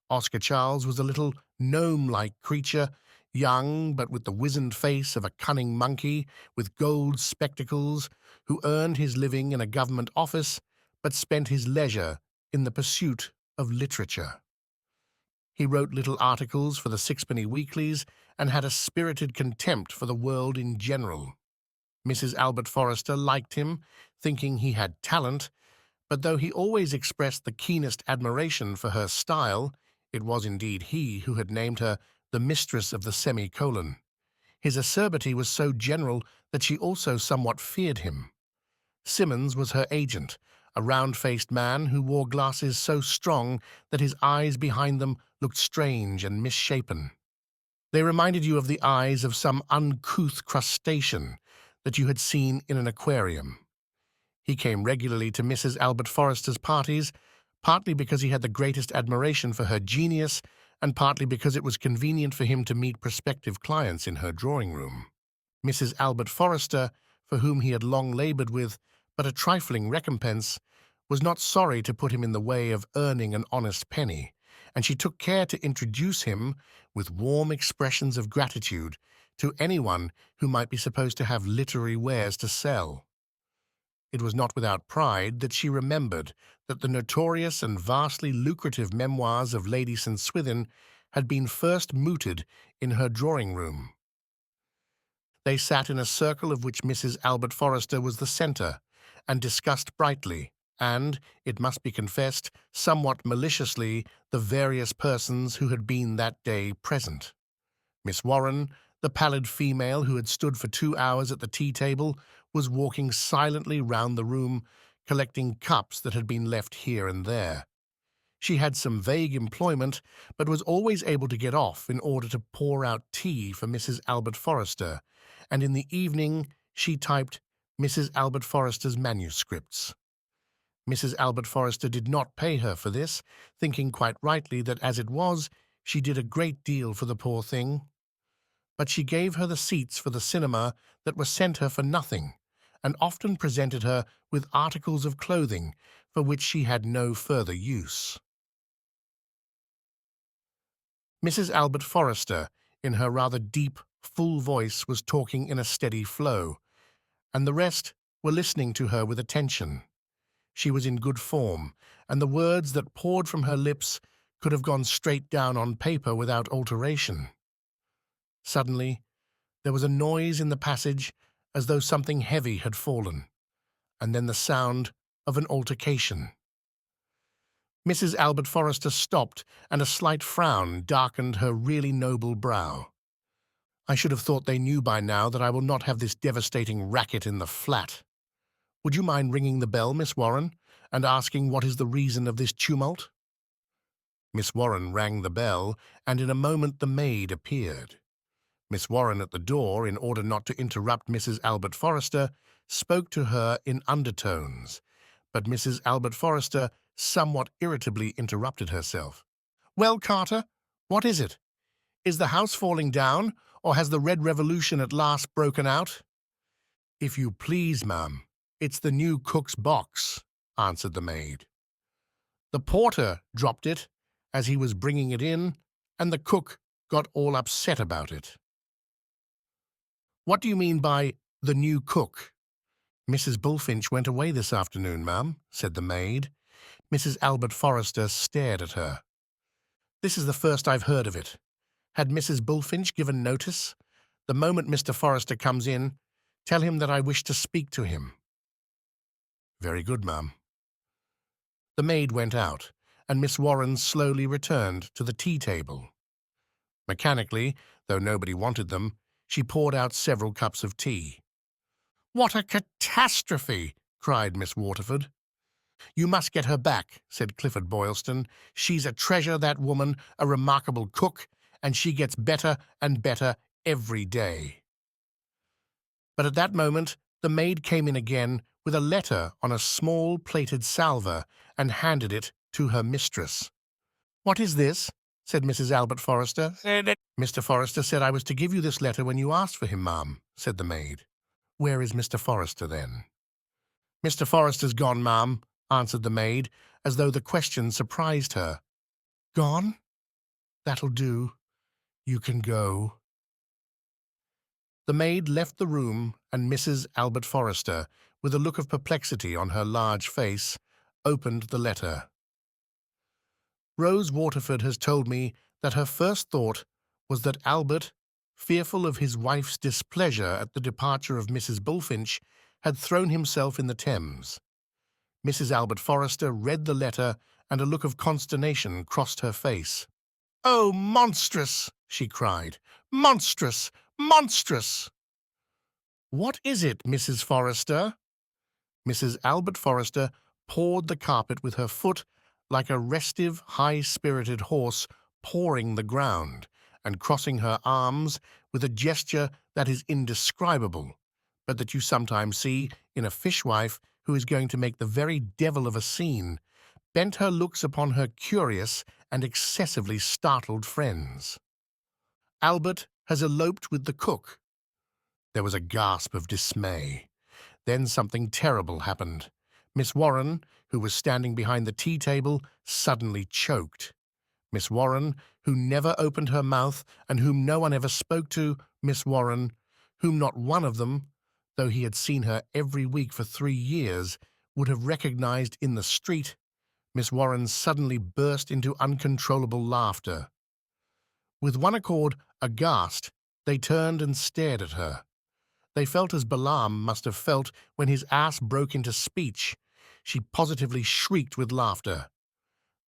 Oscar Charles was a little gnome-like creature, young but with the wizened face of a cunning monkey, with gold spectacles, who earned his living in a government office, but spent his leisure in the pursuit of literature. He wrote little articles for the sixpenny weeklies and had a spirited contempt for the world in general. Mrs. Albert Forrester liked him, thinking he had talent, but though he always expressed the keenest admiration for her style, it was indeed he who had named her the mistress of the semicolon. His acerbity was so general that she also somewhat feared him. Symonds was her agent, a round-faced man who wore glasses so strong that his eyes behind them looked strange and misshapen. They reminded you of the eyes of some uncouth crustacean that you had seen in an aquarium. He came regularly to Mrs. Albert Forrester's parties, partly because he had the greatest admiration for her genius, and partly because it was convenient for him to meet prospective clients in her drawing-room. Mrs. Albert Forrester, for whom he had long laboured with but a trifling recompense, was not sorry to put him in the way of earning an honest penny, and she took care to introduce him with warm expressions of gratitude to anyone who might be supposed to have literary wares to sell. It was not without pride that she remembered that the notorious and vastly lucrative memoirs of Lady St. Swithin had been first mooted in her drawing-room. They sat in a circle of which Mrs. Albert Forrester was the centre, and discussed brightly, and, it must be confessed, somewhat maliciously, the various persons who had been that day present. Miss Warren, the pallid female who had stood for 2 hours at the tea-table, was walking silently round the room, collecting cups that had been left here and there. She had some vague employment, but was always able to get off in order to pour out tea for Mrs. Albert Forrester, and in the evening she typed Mrs. Albert Forrester's manuscripts. Mrs. Albert Forrester did not pay her for this, thinking quite rightly that as it was, she did a great deal for the poor thing. But she gave her the seats for the cinema that were sent her for nothing, and often presented her with articles of clothing for which she had no further use. Mrs. Albert Forrester, in her rather deep, full voice, was talking in a steady flow, and the rest were listening to her with attention. She was in good form, and the words that poured from her lips could have gone straight down on paper without alteration. Suddenly, there was a noise in the passage as though something heavy had fallen, and then the sound of an altercation. Mrs. Albert Forrester stopped, and a slight frown darkened her really noble brow. "I should have thought they knew by now that I will not have this devastating racket in the flat. Would you mind ringing the bell, Miss Warren, and asking what is the reason of this tumult?" Miss Warren rang the bell, and in a moment the maid appeared. Miss Warren at the door, in order not to interrupt Mrs. Albert Forrester, spoke to her in undertones, but Mrs. Albert Forrester somewhat irritably interrupted herself. "Well, Carter, what is it? Is the house falling down, or has the Red Revolution at last broken out?" "If you please, ma'am, it's the new cook's box," answered the maid. "The porter dropped it as he was bringing it in, and the cook got all upset about it." "What do you mean by the new cook?" "Mrs. Bullfinch went away this afternoon, ma'am," said the maid. Mrs. Albert Forrester stared at her. "This is the first I've heard of it. Had Mrs. Bullfinch given notice? The moment Mr. Forrester comes in, tell him that I wish to speak to him." "Very good, ma'am." The maid went out, and Miss Warren slowly returned to the tea-table. Mechanically, though nobody wanted them, she poured out several cups of tea. "What a catastrophe!" cried Miss Waterford. "You must get her back," said Clifford Boylston. "She's a treasure, that woman, a remarkable cook, and she gets better and better every day." But at that moment the maid came in again with a letter on a small plated salver and handed it to her mistress. "What is this?" said Mrs. Albert Forrester. "Mr. Forrester said I was to give you this letter when you asked for him, ma'am," said the maid. "Where is Mr. Forrester, then?" "Mr. Forrester's gone, ma'am," answered the maid, as though the question surprised her. "Gone? That'll do. You can go." The maid left the room, and Mrs. Albert Forrester, with a look of perplexity on her large face, opened the letter. Rose Waterford has told me that her first thought was that Albert, fearful of his wife's displeasure at the departure of Mrs. Bullfinch, had thrown himself in the Thames. Mrs. Albert Forrester read the letter, and a look of consternation crossed her face. "Oh, monstrous!" she cried. "Monstrous! Monstrous!" "What is it, Mrs. Forrester?" Mrs. Albert Forrester pawed the carpet with her foot like a restive, high-spirited horse pawing the ground, and crossing her arms with a gesture that is indescribable, but that you sometimes see in a fishwife who is going to make the very devil of a scene, bent her looks upon her curious and excessively startled friends. "Albert has eloped with the cook." There was a gasp of dismay. Then something terrible happened. Miss Warren, who was standing behind the tea-table, suddenly choked. Miss Warren, who never opened her mouth and whom no one ever spoke to, Miss Warren, whom not one of them, though he had seen her every week for 3 years, would have recognized in the street, Miss Warren suddenly burst into uncontrollable laughter. With one accord, aghast, they turned and stared at her. They felt as Balaam must have felt when his ass broke into speech. She positively shrieked with laughter.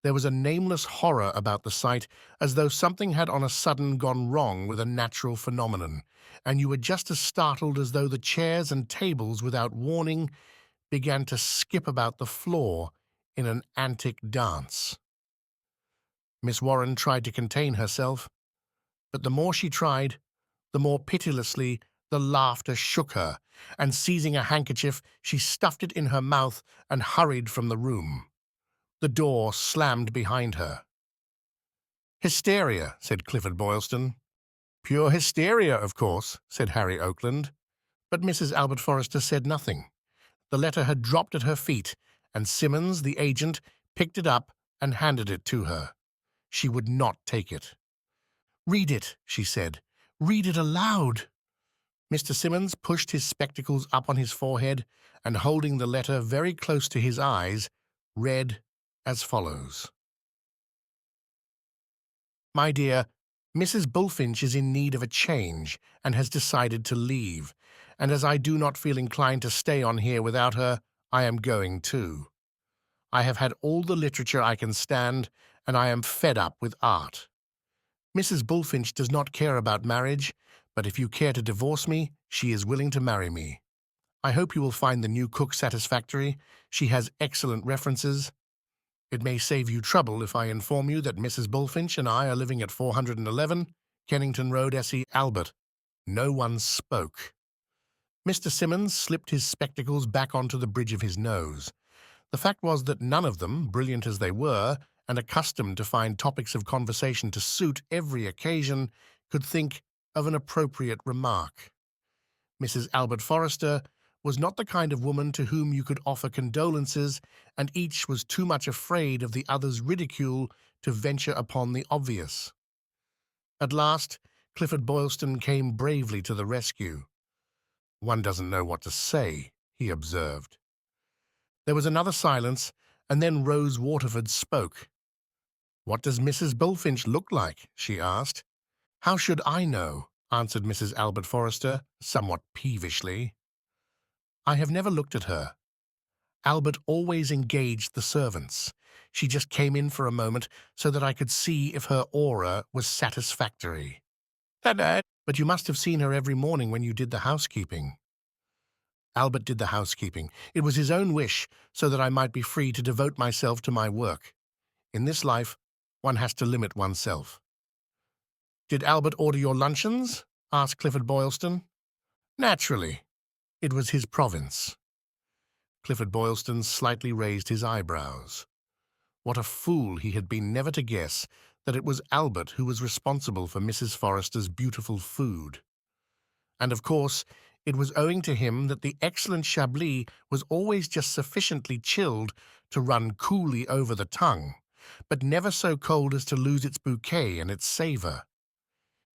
There was a nameless horror about the sight, as though something had on a sudden gone wrong with a natural phenomenon, and you were just as startled as though the chairs and tables, without warning, began to skip about the floor in an antic dance. Miss Warren tried to contain herself, but the more she tried, the more pitilessly the laughter shook her, and seizing a handkerchief, she stuffed it in her mouth and hurried from the room. The door slammed behind her. "Hysteria," said Clifford Boylston. "Pure hysteria, of course," said Harry Oakland. But Mrs. Albert Forrester said nothing. The letter had dropped at her feet, and Simmons, the agent, picked it up and handed it to her. She would not take it. "Read it," she said. "Read it aloud." Mr. Simmons pushed his spectacles up on his forehead and, holding the letter very close to his eyes, read as follows. "My dear, Mrs. Bullfinch is in need of a change and has decided to leave, and as I do not feel inclined to stay on here without her, I am going too. I have had all the literature I can stand, and I am fed up with art. Mrs. Bullfinch does not care about marriage, but if you care to divorce me, she is willing to marry me. I hope you will find the new cook satisfactory. She has excellent references. It may save you trouble if I inform you that Mrs. Bullfinch and I are living at 411 Kennington Road, S.E. Albert." No one spoke. Mr. Simmons slipped his spectacles back onto the bridge of his nose. The fact was that none of them, brilliant as they were, and accustomed to find topics of conversation to suit every occasion, could think of an appropriate remark. Mrs. Albert Forrester was not the kind of woman to whom you could offer condolences, and each was too much afraid of the other's ridicule to venture upon the obvious. At last, Clifford Boylston came bravely to the rescue. "One doesn't know what to say," he observed. There was another silence, and then Rose Waterford spoke. "What does Mrs. Bullfinch look like?" she asked. "How should I know?" answered Mrs. Albert Forrester, somewhat peevishly. "I have never looked at her. Albert always engaged the servants. She just came in for a moment so that I could see if her aura was satisfactory." "But you must have seen her every morning when you did the housekeeping." "Albert did the housekeeping. It was his own wish, so that I might be free to devote myself to my work. In this life, one has to limit oneself." "Did Albert order your luncheons?" asked Clifford Boylston. "Naturally. It was his province." Clifford Boylston slightly raised his eyebrows. What a fool he had been never to guess that it was Albert who was responsible for Mrs. Forrester's beautiful food. And of course, it was owing to him that the excellent Chablis was always just sufficiently chilled to run coolly over the tongue, but never so cold as to lose its bouquet and its savour.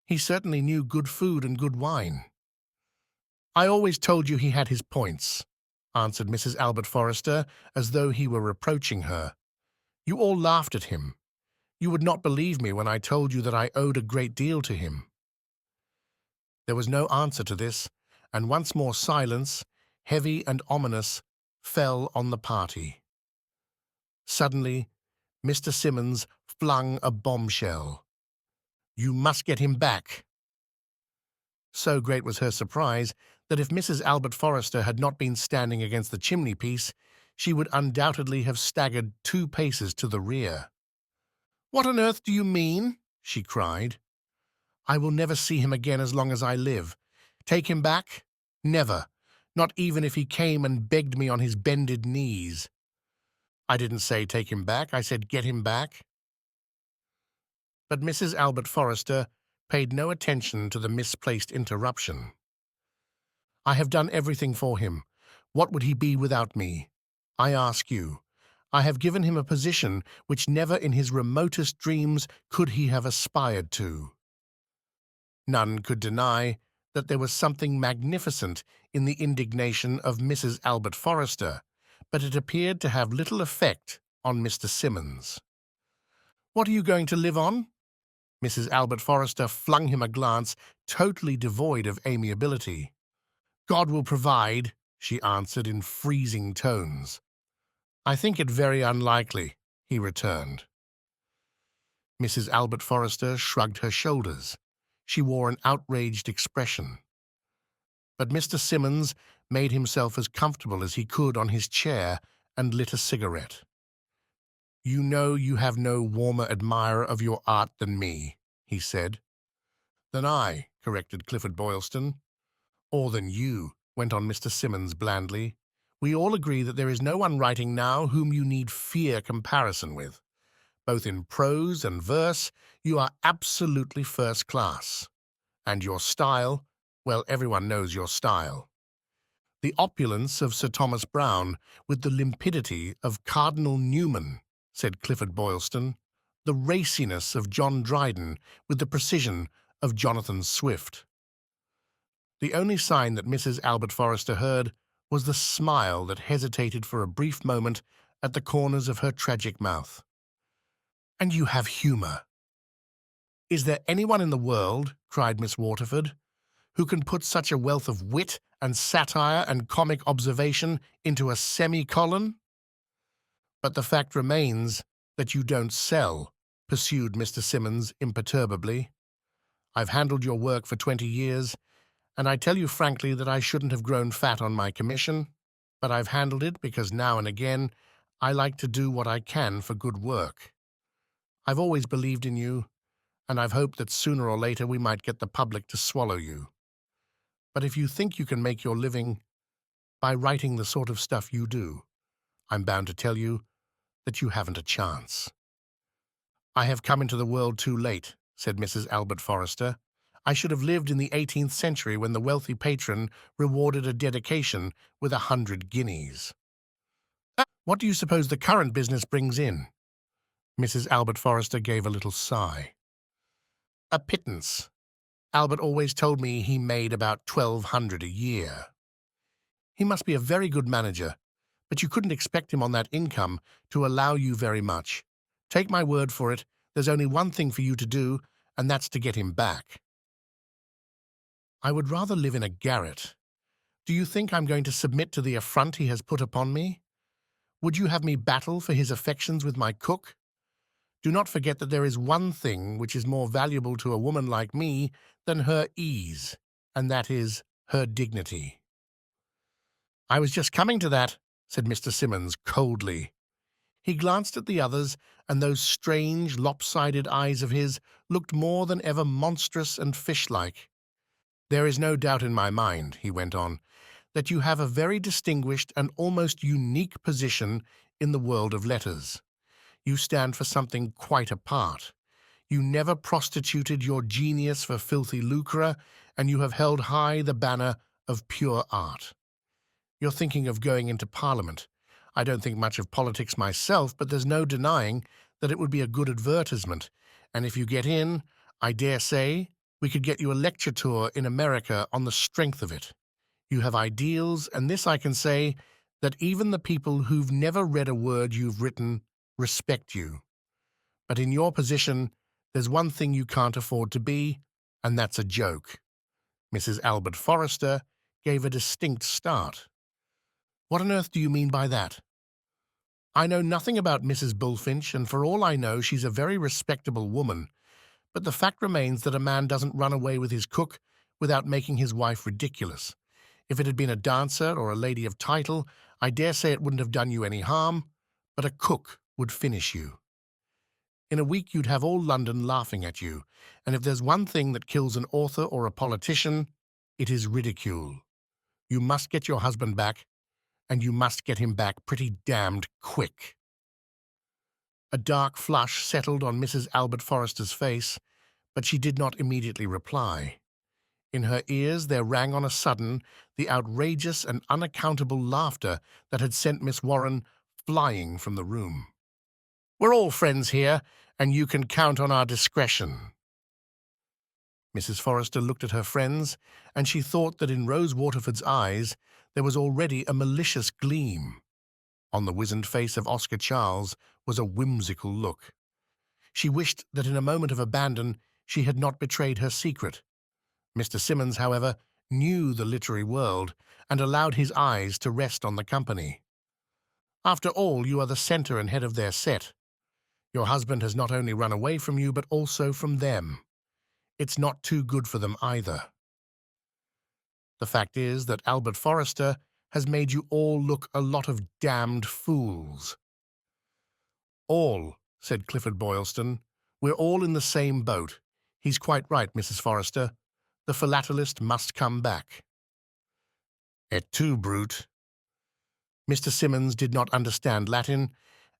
He certainly knew good food and good wine. "I always told you he had his points," answered Mrs. Albert Forrester, as though he were reproaching her. "You all laughed at him. You would not believe me when I told you that I owed a great deal to him." There was no answer to this, and once more silence, heavy and ominous, fell on the party. Suddenly, Mr. Simmons flung a bombshell. "You must get him back." So great was her surprise that if Mrs. Albert Forrester had not been standing against the chimney-piece, she would undoubtedly have staggered 2 paces to the rear. "What on earth do you mean?" she cried. "I will never see him again as long as I live. Take him back? Never, not even if he came and begged me on his bended knees." "I didn't say take him back, I said get him back." But Mrs. Albert Forrester paid no attention to the misplaced interruption. "I have done everything for him. What would he be without me? I ask you. I have given him a position which never in his remotest dreams could he have aspired to. None could deny that there was something magnificent in the indignation of Mrs. Albert Forrester, but it appeared to have little effect on Mr. Simmons. "What are you going to live on?" Mrs. Albert Forrester flung him a glance totally devoid of amiability. "God will provide," she answered in freezing tones. "I think it very unlikely," he returned. Mrs. Albert Forrester shrugged her shoulders. She wore an outraged expression. But Mr. Simmons made himself as comfortable as he could on his chair and lit a cigarette. "You know you have no warmer admirer of your art than me," he said. "Than I," corrected Clifford Boylston. "Or than you," went on Mr. Simmons blandly. "We all agree that there is no one writing now whom you need fear comparison with. Both in prose and verse, you are absolutely first class. And your style, well, everyone knows your style. The opulence of Sir Thomas Browne with the limpidity of Cardinal Newman," said Clifford Boylston. "The raciness of John Dryden with the precision of Jonathan Swift." The only sign that Mrs. Albert Forrester heard was the smile that hesitated for a brief moment at the corners of her tragic mouth. "And you have humour." "Is there anyone in the world," cried Miss Waterford, "who can put such a wealth of wit and satire and comic observation into a semicolon?" "But the fact remains that you don't sell," pursued Mr. Simmons imperturbably. "I've handled your work for 20 years, and I tell you frankly that I shouldn't have grown fat on my commission, but I've handled it because now and again I like to do what I can for good work. I've always believed in you, and I've hoped that sooner or later we might get the public to swallow you. But if you think you can make your living by writing the sort of stuff you do, I'm bound to tell you that you haven't a chance." "I have come into the world too late," said Mrs. Albert Forrester. "I should have lived in the 18th century when the wealthy patron rewarded a dedication with 100 guineas. What do you suppose the current business brings in?" Mrs. Albert Forrester gave a little sigh. "A pittance. Albert always told me he made about 1,200 a year. He must be a very good manager, but you couldn't expect him on that income to allow you very much. Take my word for it, there's only one thing for you to do, and that's to get him back." "I would rather live in a garret. Do you think I'm going to submit to the affront he has put upon me? Would you have me battle for his affections with my cook? Do not forget that there is one thing which is more valuable to a woman like me than her ease, and that is her dignity." "I was just coming to that," said Mr. Simmons coldly. He glanced at the others, and those strange, lopsided eyes of his looked more than ever monstrous and fish-like. "There is no doubt in my mind," he went on, "that you have a very distinguished and almost unique position in the world of letters. You stand for something quite apart. You never prostituted your genius for filthy lucre, and you have held high the banner of pure art. You're thinking of going into Parliament. I don't think much of politics myself, but there's no denying that it would be a good advertisement, and if you get in, I dare say we could get you a lecture tour in America on the strength of it. You have ideals, and this I can say, that even the people who've never read a word you've written respect you. But in your position, there's one thing you can't afford to be, and that's a joke." Mrs. Albert Forrester gave a distinct start. "What on earth do you mean by that?" "I know nothing about Mrs. Bullfinch, and for all I know she's a very respectable woman, but the fact remains that a man doesn't run away with his cook without making his wife ridiculous. If it had been a dancer or a lady of title, I dare say it wouldn't have done you any harm, but a cook would finish you. In a week you'd have all London laughing at you, and if there's one thing that kills an author or a politician, it is ridicule. You must get your husband back, and you must get him back pretty damned quick." A dark flush settled on Mrs. Albert Forrester's face, but she did not immediately reply. In her ears there rang on a sudden the outrageous and unaccountable laughter that had sent Miss Warren flying from the room. "We're all friends here, and you can count on our discretion." Mrs. Forrester looked at her friends, and she thought that in Rose Waterford's eyes there was already a malicious gleam. On the wizened face of Oscar Charles was a whimsical look. She wished that in a moment of abandon she had not betrayed her secret. Mr. Simmons, however, knew the literary world and allowed his eyes to rest on the company. "After all, you are the center and head of their set. Your husband has not only run away from you, but also from them. It's not too good for them either. The fact is that Albert Forrester has made you all look a lot of damned fools." "All," said Clifford Boylston. "We're all in the same boat. He's quite right, Mrs. Forrester. The philatelist must come back." "Et tu, brute." Mr. Simmons did not understand Latin,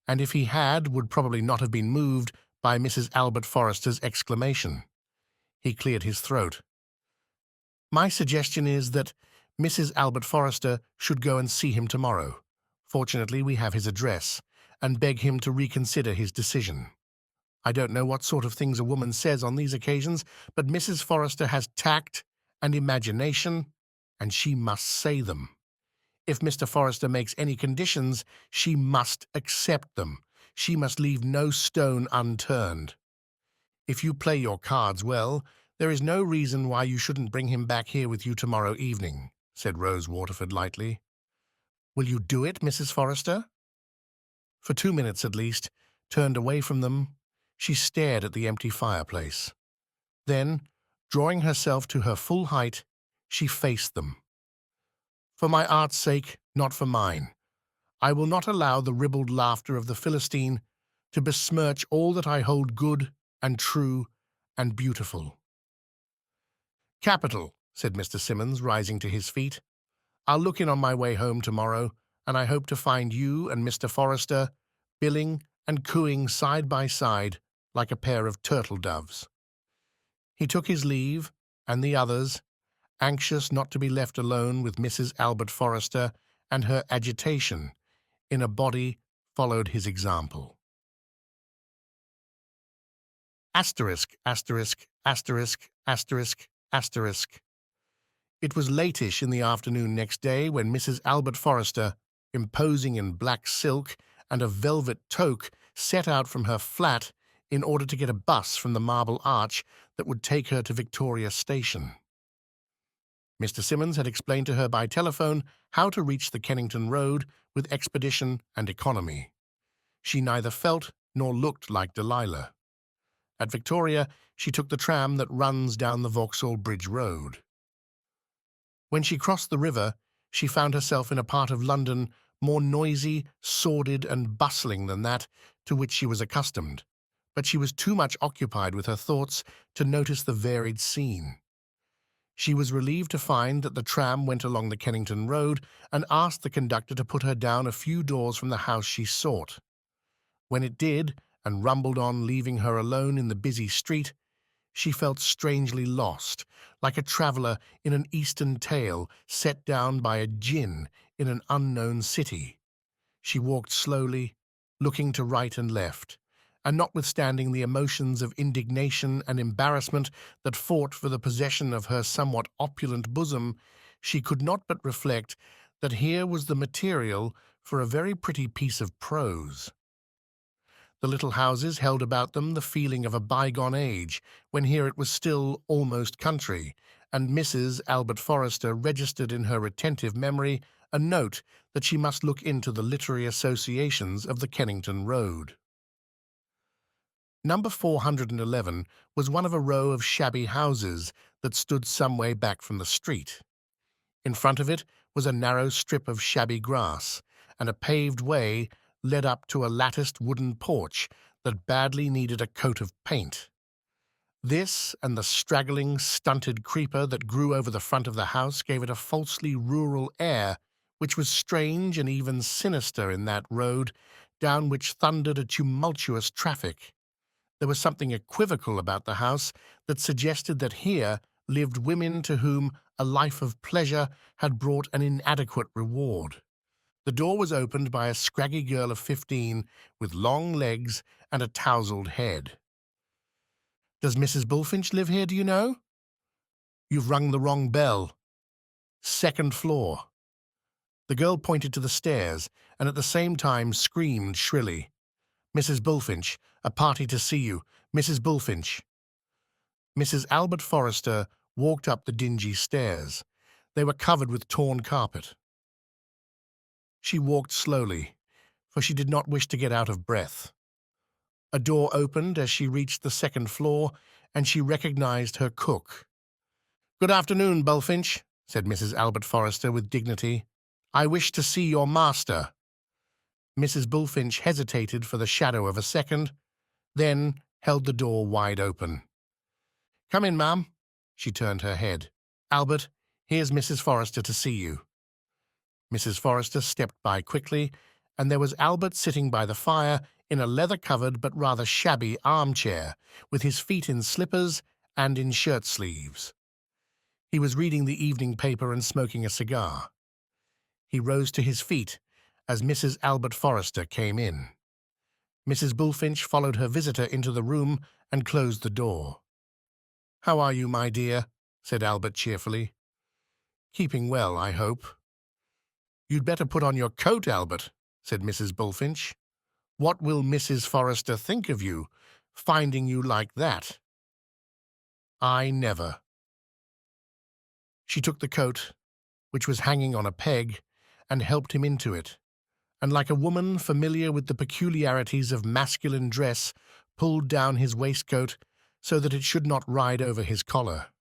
and if he had, would probably not have been moved by Mrs. Albert Forrester's exclamation. He cleared his throat. "My suggestion is that Mrs. Albert Forrester should go and see him tomorrow. Fortunately, we have his address, and beg him to reconsider his decision. I don't know what sort of things a woman says on these occasions, but Mrs. Forrester has tact and imagination, and she must say them. If Mr. Forrester makes any conditions, she must accept them. She must leave no stone unturned. If you play your cards well, there is no reason why you shouldn't bring him back here with you tomorrow evening," said Rose Waterford lightly. "Will you do it, Mrs. Forrester?" For 2 minutes at least, turned away from them, she stared at the empty fireplace. Then, drawing herself to her full height, she faced them. "For my art's sake, not for mine. I will not allow the ribald laughter of the Philistine to besmirch all that I hold good and true and beautiful." "Capital," said Mr. Simmons, rising to his feet. "I'll look in on my way home tomorrow, and I hope to find you and Mr. Forrester billing and cooing side by side like a pair of turtle doves." He took his leave, and the others, anxious not to be left alone with Mrs. Albert Forrester and her agitation, in a body followed his example. Asterisk, asterisk, asterisk, asterisk, asterisk. It was latish in the afternoon next day when Mrs. Albert Forrester, imposing in black silk and a velvet toque, set out from her flat in order to get a bus from the Marble Arch that would take her to Victoria Station. Mr. Simmons had explained to her by telephone how to reach the Kennington Road with expedition and economy. She neither felt nor looked like Delilah. At Victoria, she took the tram that runs down the Vauxhall Bridge Road. When she crossed the river, she found herself in a part of London more noisy, sordid, and bustling than that to which she was accustomed, but she was too much occupied with her thoughts to notice the varied scene. She was relieved to find that the tram went along the Kennington Road and asked the conductor to put her down a few doors from the house she sought. When it did, and rumbled on, leaving her alone in the busy street, she felt strangely lost, like a traveller in an Eastern tale set down by a djinn in an unknown city. She walked slowly, looking to right and left, and notwithstanding the emotions of indignation and embarrassment that fought for the possession of her somewhat opulent bosom, she could not but reflect that here was the material for a very pretty piece of prose. The little houses held about them the feeling of a bygone age, when here it was still almost country, and Mrs. Albert Forrester registered in her retentive memory a note that she must look into the literary associations of the Kennington Road. Number 411 was one of a row of shabby houses that stood some way back from the street. In front of it was a narrow strip of shabby grass, and a paved way led up to a latticed wooden porch that badly needed a coat of paint. This and the straggling, stunted creeper that grew over the front of the house gave it a falsely rural air, which was strange and even sinister in that road, down which thundered a tumultuous traffic. There was something equivocal about the house that suggested that here lived women to whom a life of pleasure had brought an inadequate reward. The door was opened by a scraggy girl of 15 with long legs and a tousled head. "Does Mrs. Bullfinch live here, do you know?" "You've rung the wrong bell. Second floor." The girl pointed to the stairs and at the same time screamed shrilly, "Mrs. Bullfinch, a party to see you. Mrs. Bullfinch." Mrs. Albert Forrester walked up the dingy stairs. They were covered with torn carpet. She walked slowly, for she did not wish to get out of breath. A door opened as she reached the second floor, and she recognized her cook. "Good afternoon, Bullfinch," said Mrs. Albert Forrester with dignity. "I wish to see your master." Mrs. Bullfinch hesitated for the shadow of a second, then held the door wide open. "Come in, ma'am." She turned her head. "Albert, here's Mrs. Forrester to see you." Mrs. Forrester stepped by quickly, and there was Albert sitting by the fire in a leather-covered but rather shabby armchair, with his feet in slippers and in shirt-sleeves. He was reading the evening paper and smoking a cigar. He rose to his feet as Mrs. Albert Forrester came in. Mrs. Bullfinch followed her visitor into the room and closed the door. "How are you, my dear?" said Albert cheerfully. "Keeping well, I hope." "You'd better put on your coat, Albert," said Mrs. Bullfinch. "What will Mrs. Forrester think of you, finding you like that?" "I never." She took the coat, which was hanging on a peg, and helped him into it, and like a woman familiar with the peculiarities of masculine dress, pulled down his waistcoat so that it should not ride over his collar.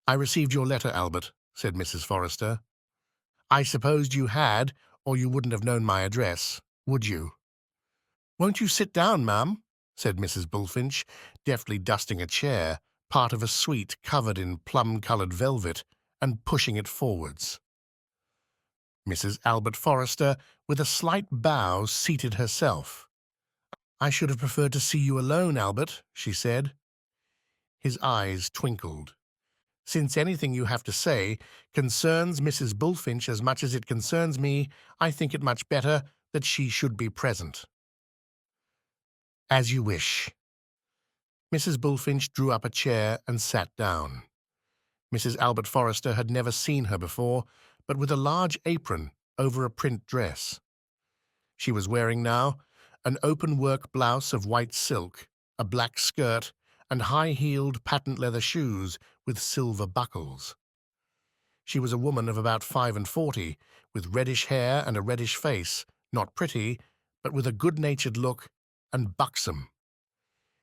"I received your letter, Albert," said Mrs. Forrester. "I supposed you had, or you wouldn't have known my address, would you?" "Won't you sit down, ma'am?" said Mrs. Bullfinch, deftly dusting a chair, part of a suite covered in plum-coloured velvet, and pushing it forwards. Mrs. Albert Forrester, with a slight bow, seated herself. "I should have preferred to see you alone, Albert," she said. His eyes twinkled. "Since anything you have to say concerns Mrs. Bullfinch as much as it concerns me, I think it much better that she should be present." "As you wish." Mrs. Bullfinch drew up a chair and sat down. Mrs. Albert Forrester had never seen her before, but with a large apron over a print dress. She was wearing now an open-work blouse of white silk, a black skirt, and high-heeled patent leather shoes with silver buckles. She was a woman of about 45, with reddish hair and a reddish face, not pretty, but with a good-natured look and buxom.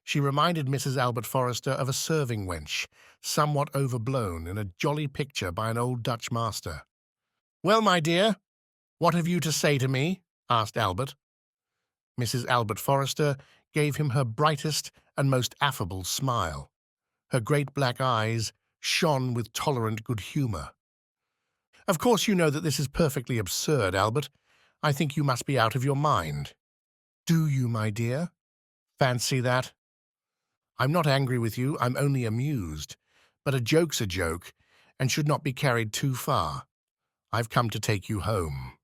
She reminded Mrs. Albert Forrester of a serving wench, somewhat overblown in a jolly picture by an old Dutch master. "Well, my dear, what have you to say to me?" asked Albert. Mrs. Albert Forrester gave him her brightest and most affable smile. Her great black eyes shone with tolerant good humour. "Of course you know that this is perfectly absurd, Albert. I think you must be out of your mind." "Do you, my dear? Fancy that. I'm not angry with you, I'm only amused. But a joke's a joke, and should not be carried too far. I've come to take you home."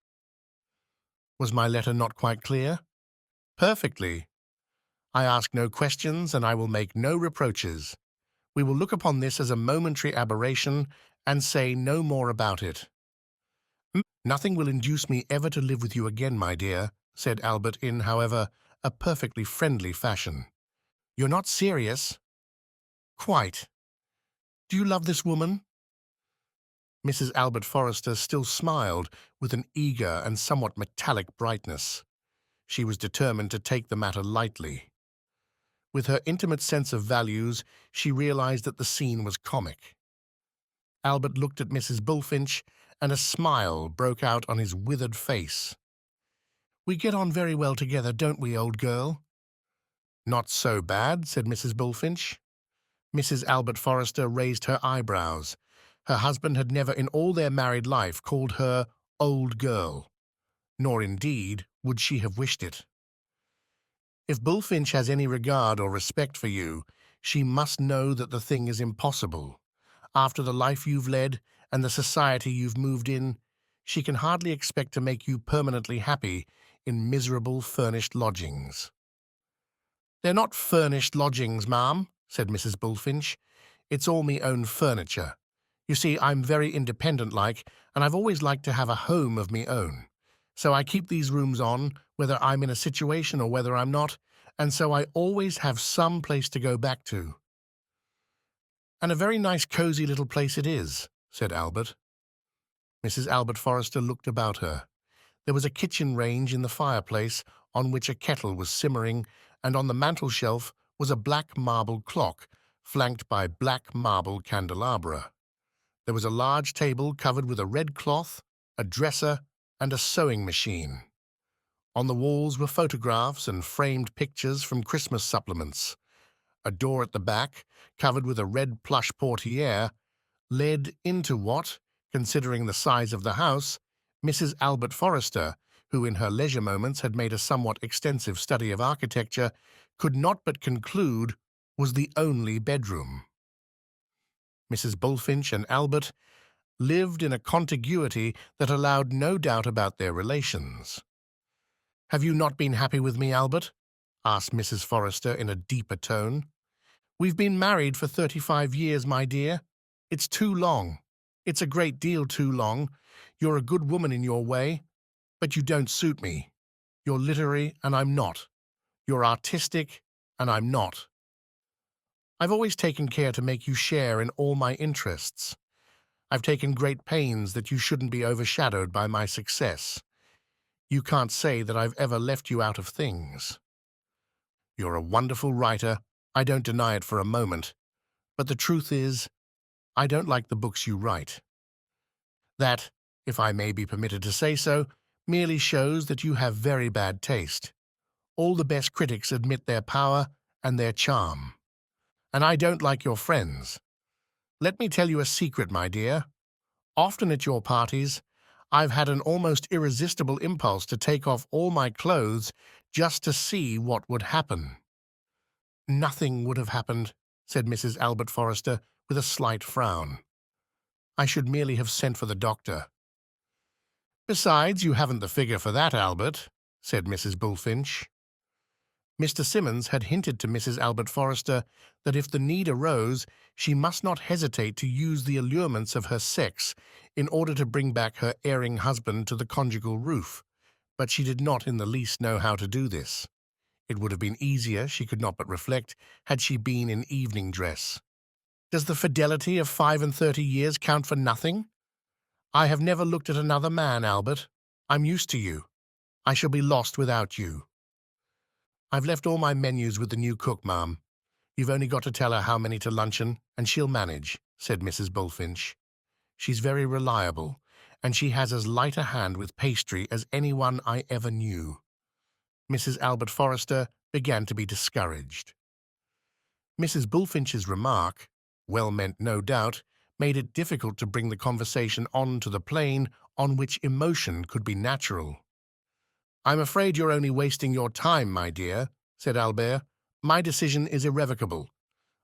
Was my letter not quite clear? Perfectly. I ask no questions, and I will make no reproaches. We will look upon this as a momentary aberration, and say no more about it. "Nothing will induce me ever to live with you again, my dear," said Albert in, however, a perfectly friendly fashion. "You're not serious?" "Quite. Do you love this woman?" Mrs. Albert Forrester still smiled with an eager and somewhat metallic brightness. She was determined to take the matter lightly. With her intimate sense of values, she realized that the scene was comic. Albert looked at Mrs. Bullfinch, and a smile broke out on his withered face. "We get on very well together, don't we, old girl?" "Not so bad," said Mrs. Bullfinch. Mrs. Albert Forrester raised her eyebrows. Her husband had never in all their married life called her old girl, nor indeed would she have wished it. "If Bullfinch has any regard or respect for you, she must know that the thing is impossible. After the life you've led and the society you've moved in, she can hardly expect to make you permanently happy in miserable furnished lodgings." "They're not furnished lodgings, ma'am," said Mrs. Bullfinch. "It's all me own furniture. You see, I'm very independent-like, and I've always liked to have a home of me own. So I keep these rooms on, whether I'm in a situation or whether I'm not, and so I always have some place to go back to." "And a very nice cosy little place it is," said Albert. Mrs. Albert Forrester looked about her. There was a kitchen range in the fireplace on which a kettle was simmering, and on the mantel-shelf was a black marble clock flanked by black marble candelabra. There was a large table covered with a red cloth, a dresser, and a sewing machine. On the walls were photographs and framed pictures from Christmas supplements. A door at the back, covered with a red plush portiere, led into what, considering the size of the house, Mrs. Albert Forrester, who in her leisure moments had made a somewhat extensive study of architecture, could not but conclude was the only bedroom. Mrs. Bullfinch and Albert lived in a contiguity that allowed no doubt about their relations. "Have you not been happy with me, Albert?" asked Mrs. Forrester in a deeper tone. "We've been married for 35 years, my dear. It's too long. It's a great deal too long. You're a good woman in your way, but you don't suit me. You're literary, and I'm not. You're artistic, and I'm not. I've always taken care to make you share in all my interests. I've taken great pains that you shouldn't be overshadowed by my success. You can't say that I've ever left you out of things. You're a wonderful writer. I don't deny it for a moment. But the truth is, I don't like the books you write. That, if I may be permitted to say so, merely shows that you have very bad taste. All the best critics admit their power and their charm. And I don't like your friends. Let me tell you a secret, my dear. Often at your parties, I've had an almost irresistible impulse to take off all my clothes just to see what would happen." "Nothing would have happened," said Mrs. Albert Forrester with a slight frown. "I should merely have sent for the doctor." "Besides, you haven't the figure for that, Albert," said Mrs. Bullfinch. Mr. Simmons had hinted to Mrs. Albert Forrester that if the need arose, she must not hesitate to use the allurements of her sex in order to bring back her erring husband to the conjugal roof, but she did not in the least know how to do this. It would have been easier, she could not but reflect, had she been in evening dress. "Does the fidelity of 35 years count for nothing? I have never looked at another man, Albert. I'm used to you. I shall be lost without you." "I've left all my menus with the new cook, ma'am. You've only got to tell her how many to luncheon, and she'll manage," said Mrs. Bullfinch. "She's very reliable, and she has as light a hand with pastry as anyone I ever knew." Mrs. Albert Forrester began to be discouraged. Mrs. Bullfinch's remark, well meant no doubt, made it difficult to bring the conversation on to the plane on which emotion could be natural. "I'm afraid you're only wasting your time, my dear," said Albert. "My decision is irrevocable.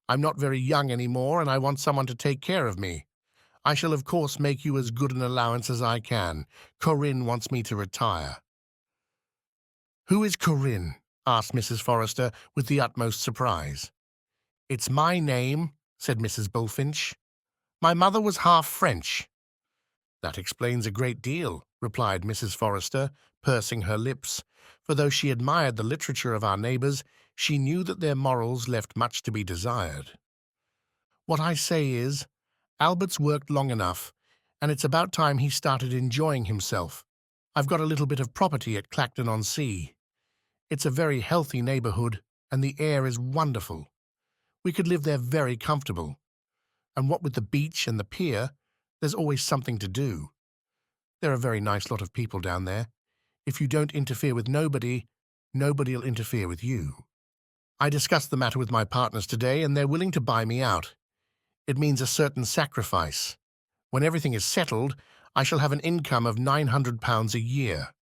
I'm not very young any more, and I want someone to take care of me. I shall of course make you as good an allowance as I can. Corinne wants me to retire." "Who is Corinne?" asked Mrs. Forrester with the utmost surprise. "It's my name," said Mrs. Bullfinch. "My mother was half French." "That explains a great deal," replied Mrs. Forrester, pursing her lips, for though she admired the literature of our neighbours, she knew that their morals left much to be desired. "What I say is, Albert's worked long enough, and it's about time he started enjoying himself. I've got a little bit of property at Clacton-on-Sea. It's a very healthy neighbourhood, and the air is wonderful. We could live there very comfortable. And what with the beach and the pier, there's always something to do. They're a very nice lot of people down there. If you don't interfere with nobody, nobody'll interfere with you. I discussed the matter with my partners today, and they're willing to buy me out. It means a certain sacrifice. When everything is settled, I shall have an income of £900 a year.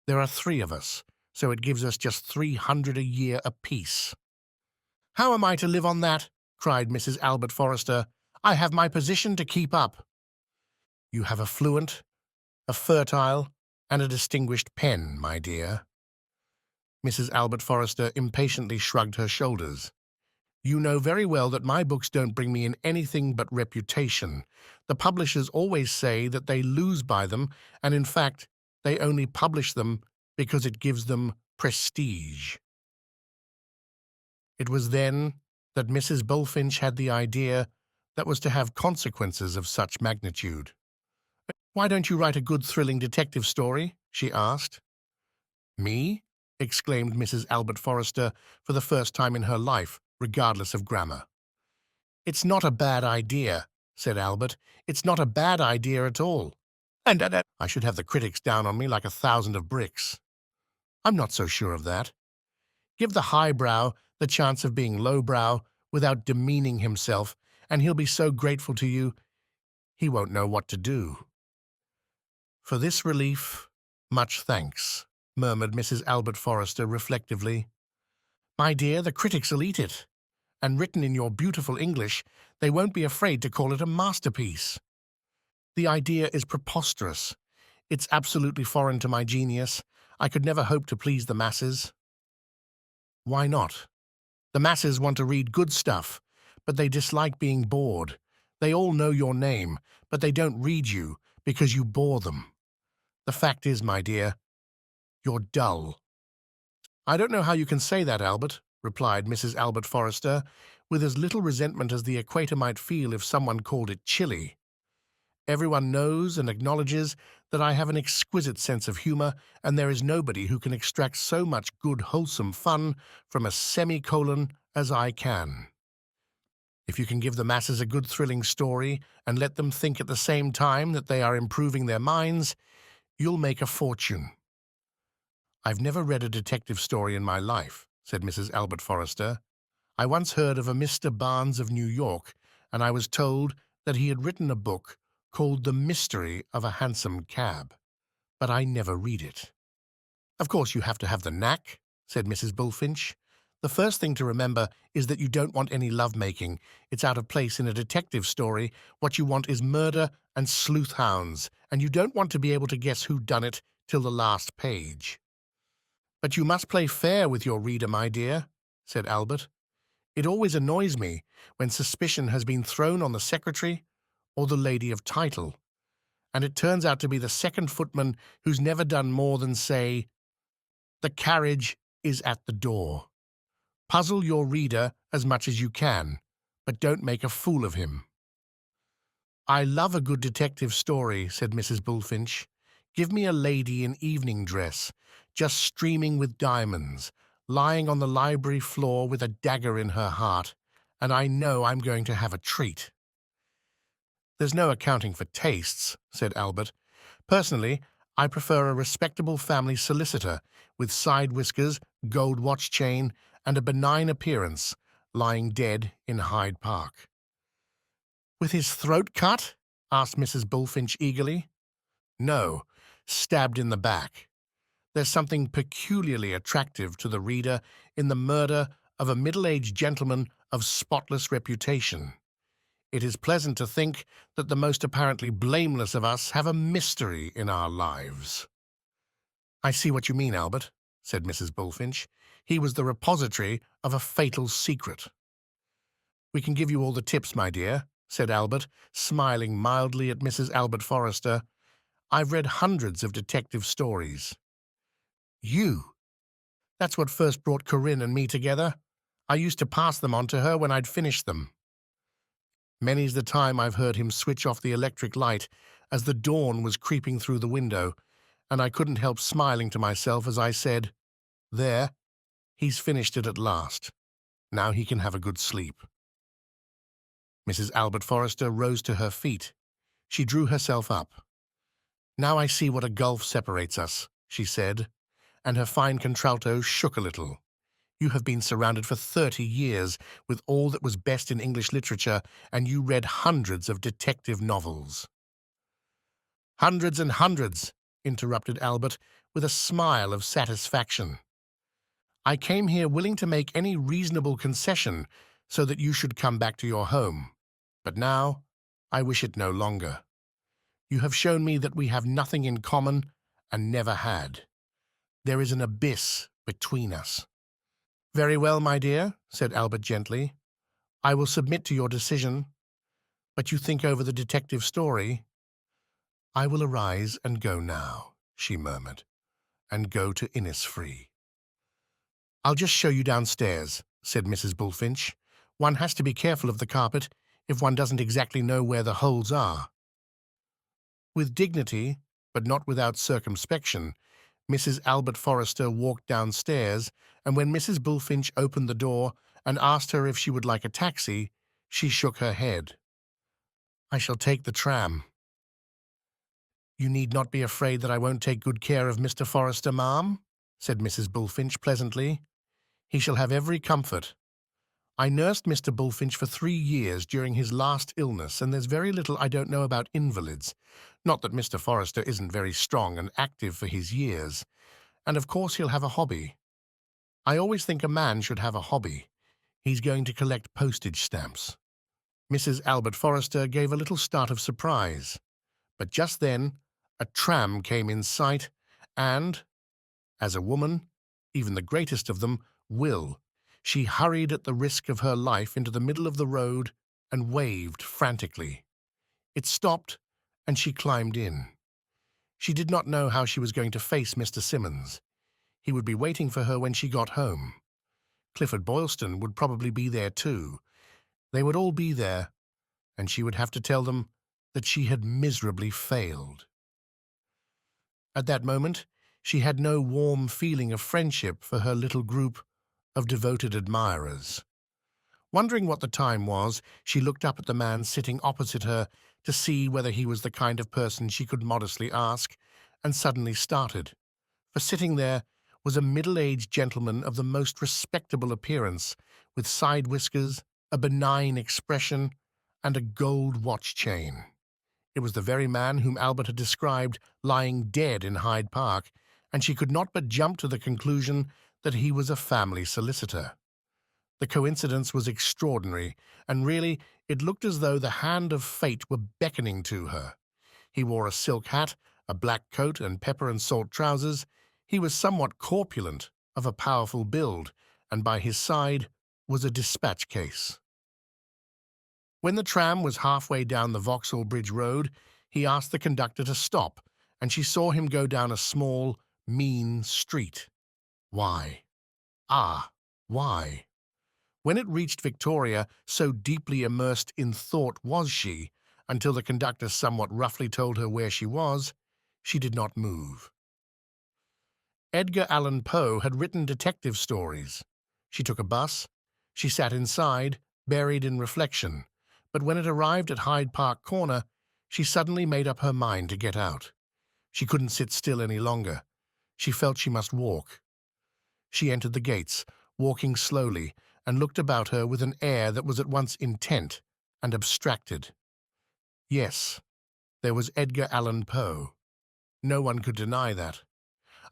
There are 3 of us, so it gives us just £300 a year apiece." "How am I to live on that?" cried Mrs. Albert Forrester. "I have my position to keep up." "You have a fluent, a fertile and a distinguished pen, my dear." Mrs. Albert Forrester impatiently shrugged her shoulders. "You know very well that my books don't bring me in anything but reputation. The publishers always say that they lose by them, and in fact, they only publish them because it gives them prestige." It was then that Mrs. Bullfinch had the idea that was to have consequences of such magnitude. "Why don't you write a good thrilling detective story?" she asked. "Me?" exclaimed Mrs. Albert Forrester for the first time in her life, regardless of grammar. "It's not a bad idea," said Albert. "It's not a bad idea at all. And I should have the critics down on me like 1,000 of bricks. I'm not so sure of that. Give the highbrow the chance of being lowbrow without demeaning himself, and he'll be so grateful to you, he won't know what to do." "For this relief, much thanks," murmured Mrs. Albert Forrester reflectively. "My dear, the critics'll eat it, and written in your beautiful English, they won't be afraid to call it a masterpiece. The idea is preposterous. It's absolutely foreign to my genius. I could never hope to please the masses." "Why not? The masses want to read good stuff, but they dislike being bored. They all know your name, but they don't read you because you bore them. The fact is, my dear, you're dull." "I don't know how you can say that, Albert," replied Mrs. Albert Forrester, with as little resentment as the equator might feel if someone called it chilly. "Everyone knows and acknowledges that I have an exquisite sense of humor, and there is nobody who can extract so much good, wholesome fun from a semicolon as I can. If you can give the masses a good, thrilling story and let them think at the same time that they are improving their minds, you'll make a fortune." "I've never read a detective story in my life," said Mrs. Albert Forrester. "I once heard of a Mr. Barnes of New York, and I was told that he had written a book called The Mystery of a Hansom Cab, but I never read it." "Of course you have to have the knack," said Mrs. Bullfinch. "The first thing to remember is that you don't want any love-making. It's out of place in a detective story. What you want is murder and sleuth-hounds, and you don't want to be able to guess who done it till the last page." "But you must play fair with your reader, my dear," said Albert. "It always annoys me when suspicion has been thrown on the secretary or the lady of title, and it turns out to be the second footman who's never done more than say, 'The carriage is at the door.' Puzzle your reader as much as you can, but don't make a fool of him." "I love a good detective story," said Mrs. Bullfinch. "Give me a lady in evening dress, just streaming with diamonds, lying on the library floor with a dagger in her heart, and I know I'm going to have a treat." "There's no accounting for tastes," said Albert. "Personally, I prefer a respectable family solicitor with side whiskers, gold watch chain, and a benign appearance, lying dead in Hyde Park." "With his throat cut?" asked Mrs. Bullfinch eagerly. "No, stabbed in the back. There's something peculiarly attractive to the reader in the murder of a middle-aged gentleman of spotless reputation. It is pleasant to think that the most apparently blameless of us have a mystery in our lives." "I see what you mean, Albert," said Mrs. Bullfinch. "He was the repository of a fatal secret." "We can give you all the tips, my dear," said Albert, smiling mildly at Mrs. Albert Forrester. "I've read hundreds of detective stories." "You? That's what first brought Corinne and me together. I used to pass them on to her when I'd finished them. Many's the time I've heard him switch off the electric light as the dawn was creeping through the window, and I couldn't help smiling to myself as I said, 'There, he's finished it at last. Now he can have a good sleep.'" Mrs. Albert Forrester rose to her feet. She drew herself up. "Now I see what a gulf separates us," she said, and her fine contralto shook a little. "You have been surrounded for 30 years with all that was best in English literature, and you read hundreds of detective novels." "Hundreds and hundreds," interrupted Albert, with a smile of satisfaction. "I came here willing to make any reasonable concession so that you should come back to your home. But now I wish it no longer. You have shown me that we have nothing in common and never had. There is an abyss between us." "Very well, my dear," said Albert gently. "I will submit to your decision. But you think over the detective story." "I will arise and go now," she murmured, "and go to Innisfree." "I'll just show you downstairs," said Mrs. Bullfinch. "One has to be careful of the carpet if one doesn't exactly know where the holes are." With dignity, but not without circumspection, Mrs. Albert Forrester walked downstairs, and when Mrs. Bullfinch opened the door and asked her if she would like a taxi, she shook her head. "I shall take the tram." "You need not be afraid that I won't take good care of Mr. Forrester, ma'am," said Mrs. Bullfinch pleasantly. "He shall have every comfort. I nursed Mr. Bullfinch for 3 years during his last illness, and there's very little I don't know about invalids. Not that Mr. Forrester isn't very strong and active for his years. And of course he'll have a hobby. I always think a man should have a hobby. He's going to collect postage stamps." Mrs. Albert Forrester gave a little start of surprise. But just then a tram came in sight, and, as a woman, even the greatest of them, will, she hurried at the risk of her life into the middle of the road and waved frantically. It stopped, and she climbed in. She did not know how she was going to face Mr. Simmons. He would be waiting for her when she got home. Clifford Boylston would probably be there too. They would all be there, and she would have to tell them that she had miserably failed. At that moment, she had no warm feeling of friendship for her little group of devoted admirers. Wondering what the time was, she looked up at the man sitting opposite her to see whether he was the kind of person she could modestly ask, and suddenly started. For sitting there was a middle-aged gentleman of the most respectable appearance, with side whiskers, a benign expression, and a gold watch chain. It was the very man whom Albert had described lying dead in Hyde Park, and she could not but jump to the conclusion that he was a family solicitor. The coincidence was extraordinary, and really it looked as though the hand of fate were beckoning to her. He wore a silk hat, a black coat, and pepper and salt trousers. He was somewhat corpulent, of a powerful build, and by his side was a dispatch case. When the tram was halfway down the Vauxhall Bridge Road, he asked the conductor to stop, and she saw him go down a small, mean street. Why? Ah, why? When it reached Victoria, so deeply immersed in thought was she, until the conductor somewhat roughly told her where she was, she did not move. Edgar Allan Poe had written detective stories. She took a bus. She sat inside, buried in reflection, but when it arrived at Hyde Park Corner, she suddenly made up her mind to get out. She couldn't sit still any longer. She felt she must walk. She entered the gates, walking slowly, and looked about her with an air that was at once intent and abstracted. Yes, there was Edgar Allan Poe. No one could deny that.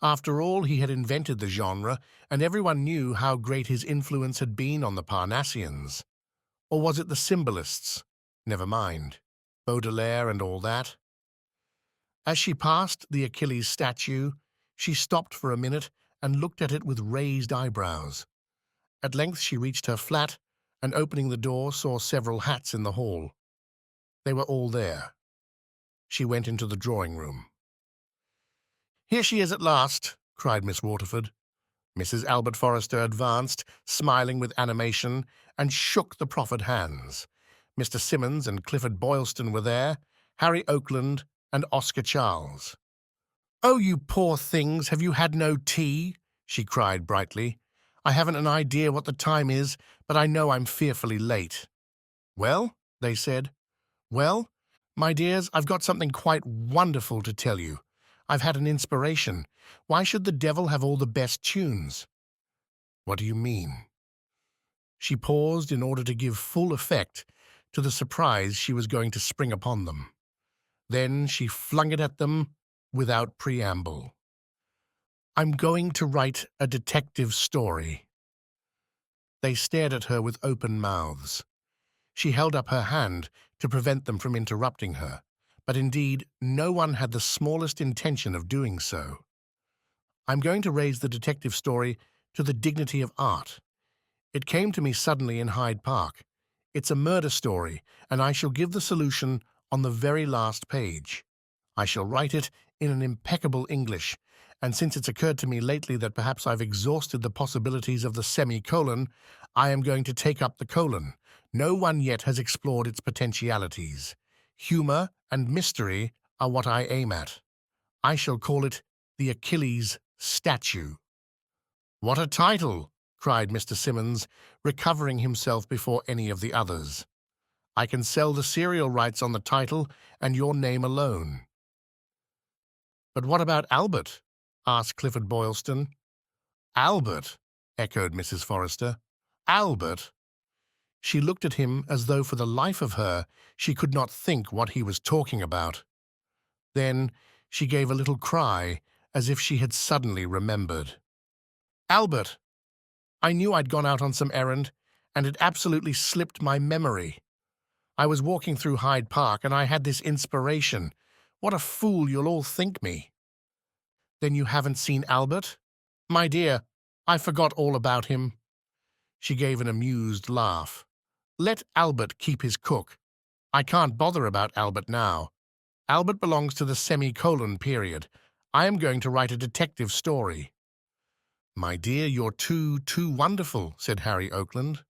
After all, he had invented the genre, and everyone knew how great his influence had been on the Parnassians. Or was it the symbolists? Never mind. Baudelaire and all that. As she passed the Achilles statue, she stopped for a minute and looked at it with raised eyebrows. At length she reached her flat, and opening the door saw several hats in the hall. They were all there. She went into the drawing-room. "Here she is at last," cried Miss Waterford. Mrs. Albert Forrester advanced, smiling with animation, and shook the proffered hands. Mr. Simmons and Clifford Boylston were there, Harry Oakland and Oscar Charles. "Oh, you poor things, have you had no tea?" she cried brightly. "I haven't an idea what the time is, but I know I'm fearfully late." "Well?" they said. "Well, my dears, I've got something quite wonderful to tell you. I've had an inspiration. Why should the devil have all the best tunes?" "What do you mean?" She paused in order to give full effect to the surprise she was going to spring upon them. Then she flung it at them without preamble. "I'm going to write a detective story." They stared at her with open mouths. She held up her hand to prevent them from interrupting her, but indeed no one had the smallest intention of doing so. I'm going to raise the detective story to the dignity of art. It came to me suddenly in Hyde Park. It's a murder story, and I shall give the solution on the very last page. I shall write it in an impeccable English, and since it's occurred to me lately that perhaps I've exhausted the possibilities of the semicolon, I am going to take up the colon. No one yet has explored its potentialities. Humor and mystery are what I aim at. I shall call it the Achilles Statue. "What a title!" cried Mr. Simmons, recovering himself before any of the others. "I can sell the serial rights on the title and your name alone." "But what about Albert?" asked Clifford Boylston. "Albert?" echoed Mrs. Forrester. "Albert?" She looked at him as though for the life of her she could not think what he was talking about. Then she gave a little cry, as if she had suddenly remembered. "Albert! I knew I'd gone out on some errand, and it absolutely slipped my memory. I was walking through Hyde Park, and I had this inspiration. What a fool you'll all think me." "Then you haven't seen Albert?" "My dear, I forgot all about him." She gave an amused laugh. "Let Albert keep his cook. I can't bother about Albert now. Albert belongs to the semicolon period. I am going to write a detective story." "My dear, you're too wonderful," said Harry Oakland.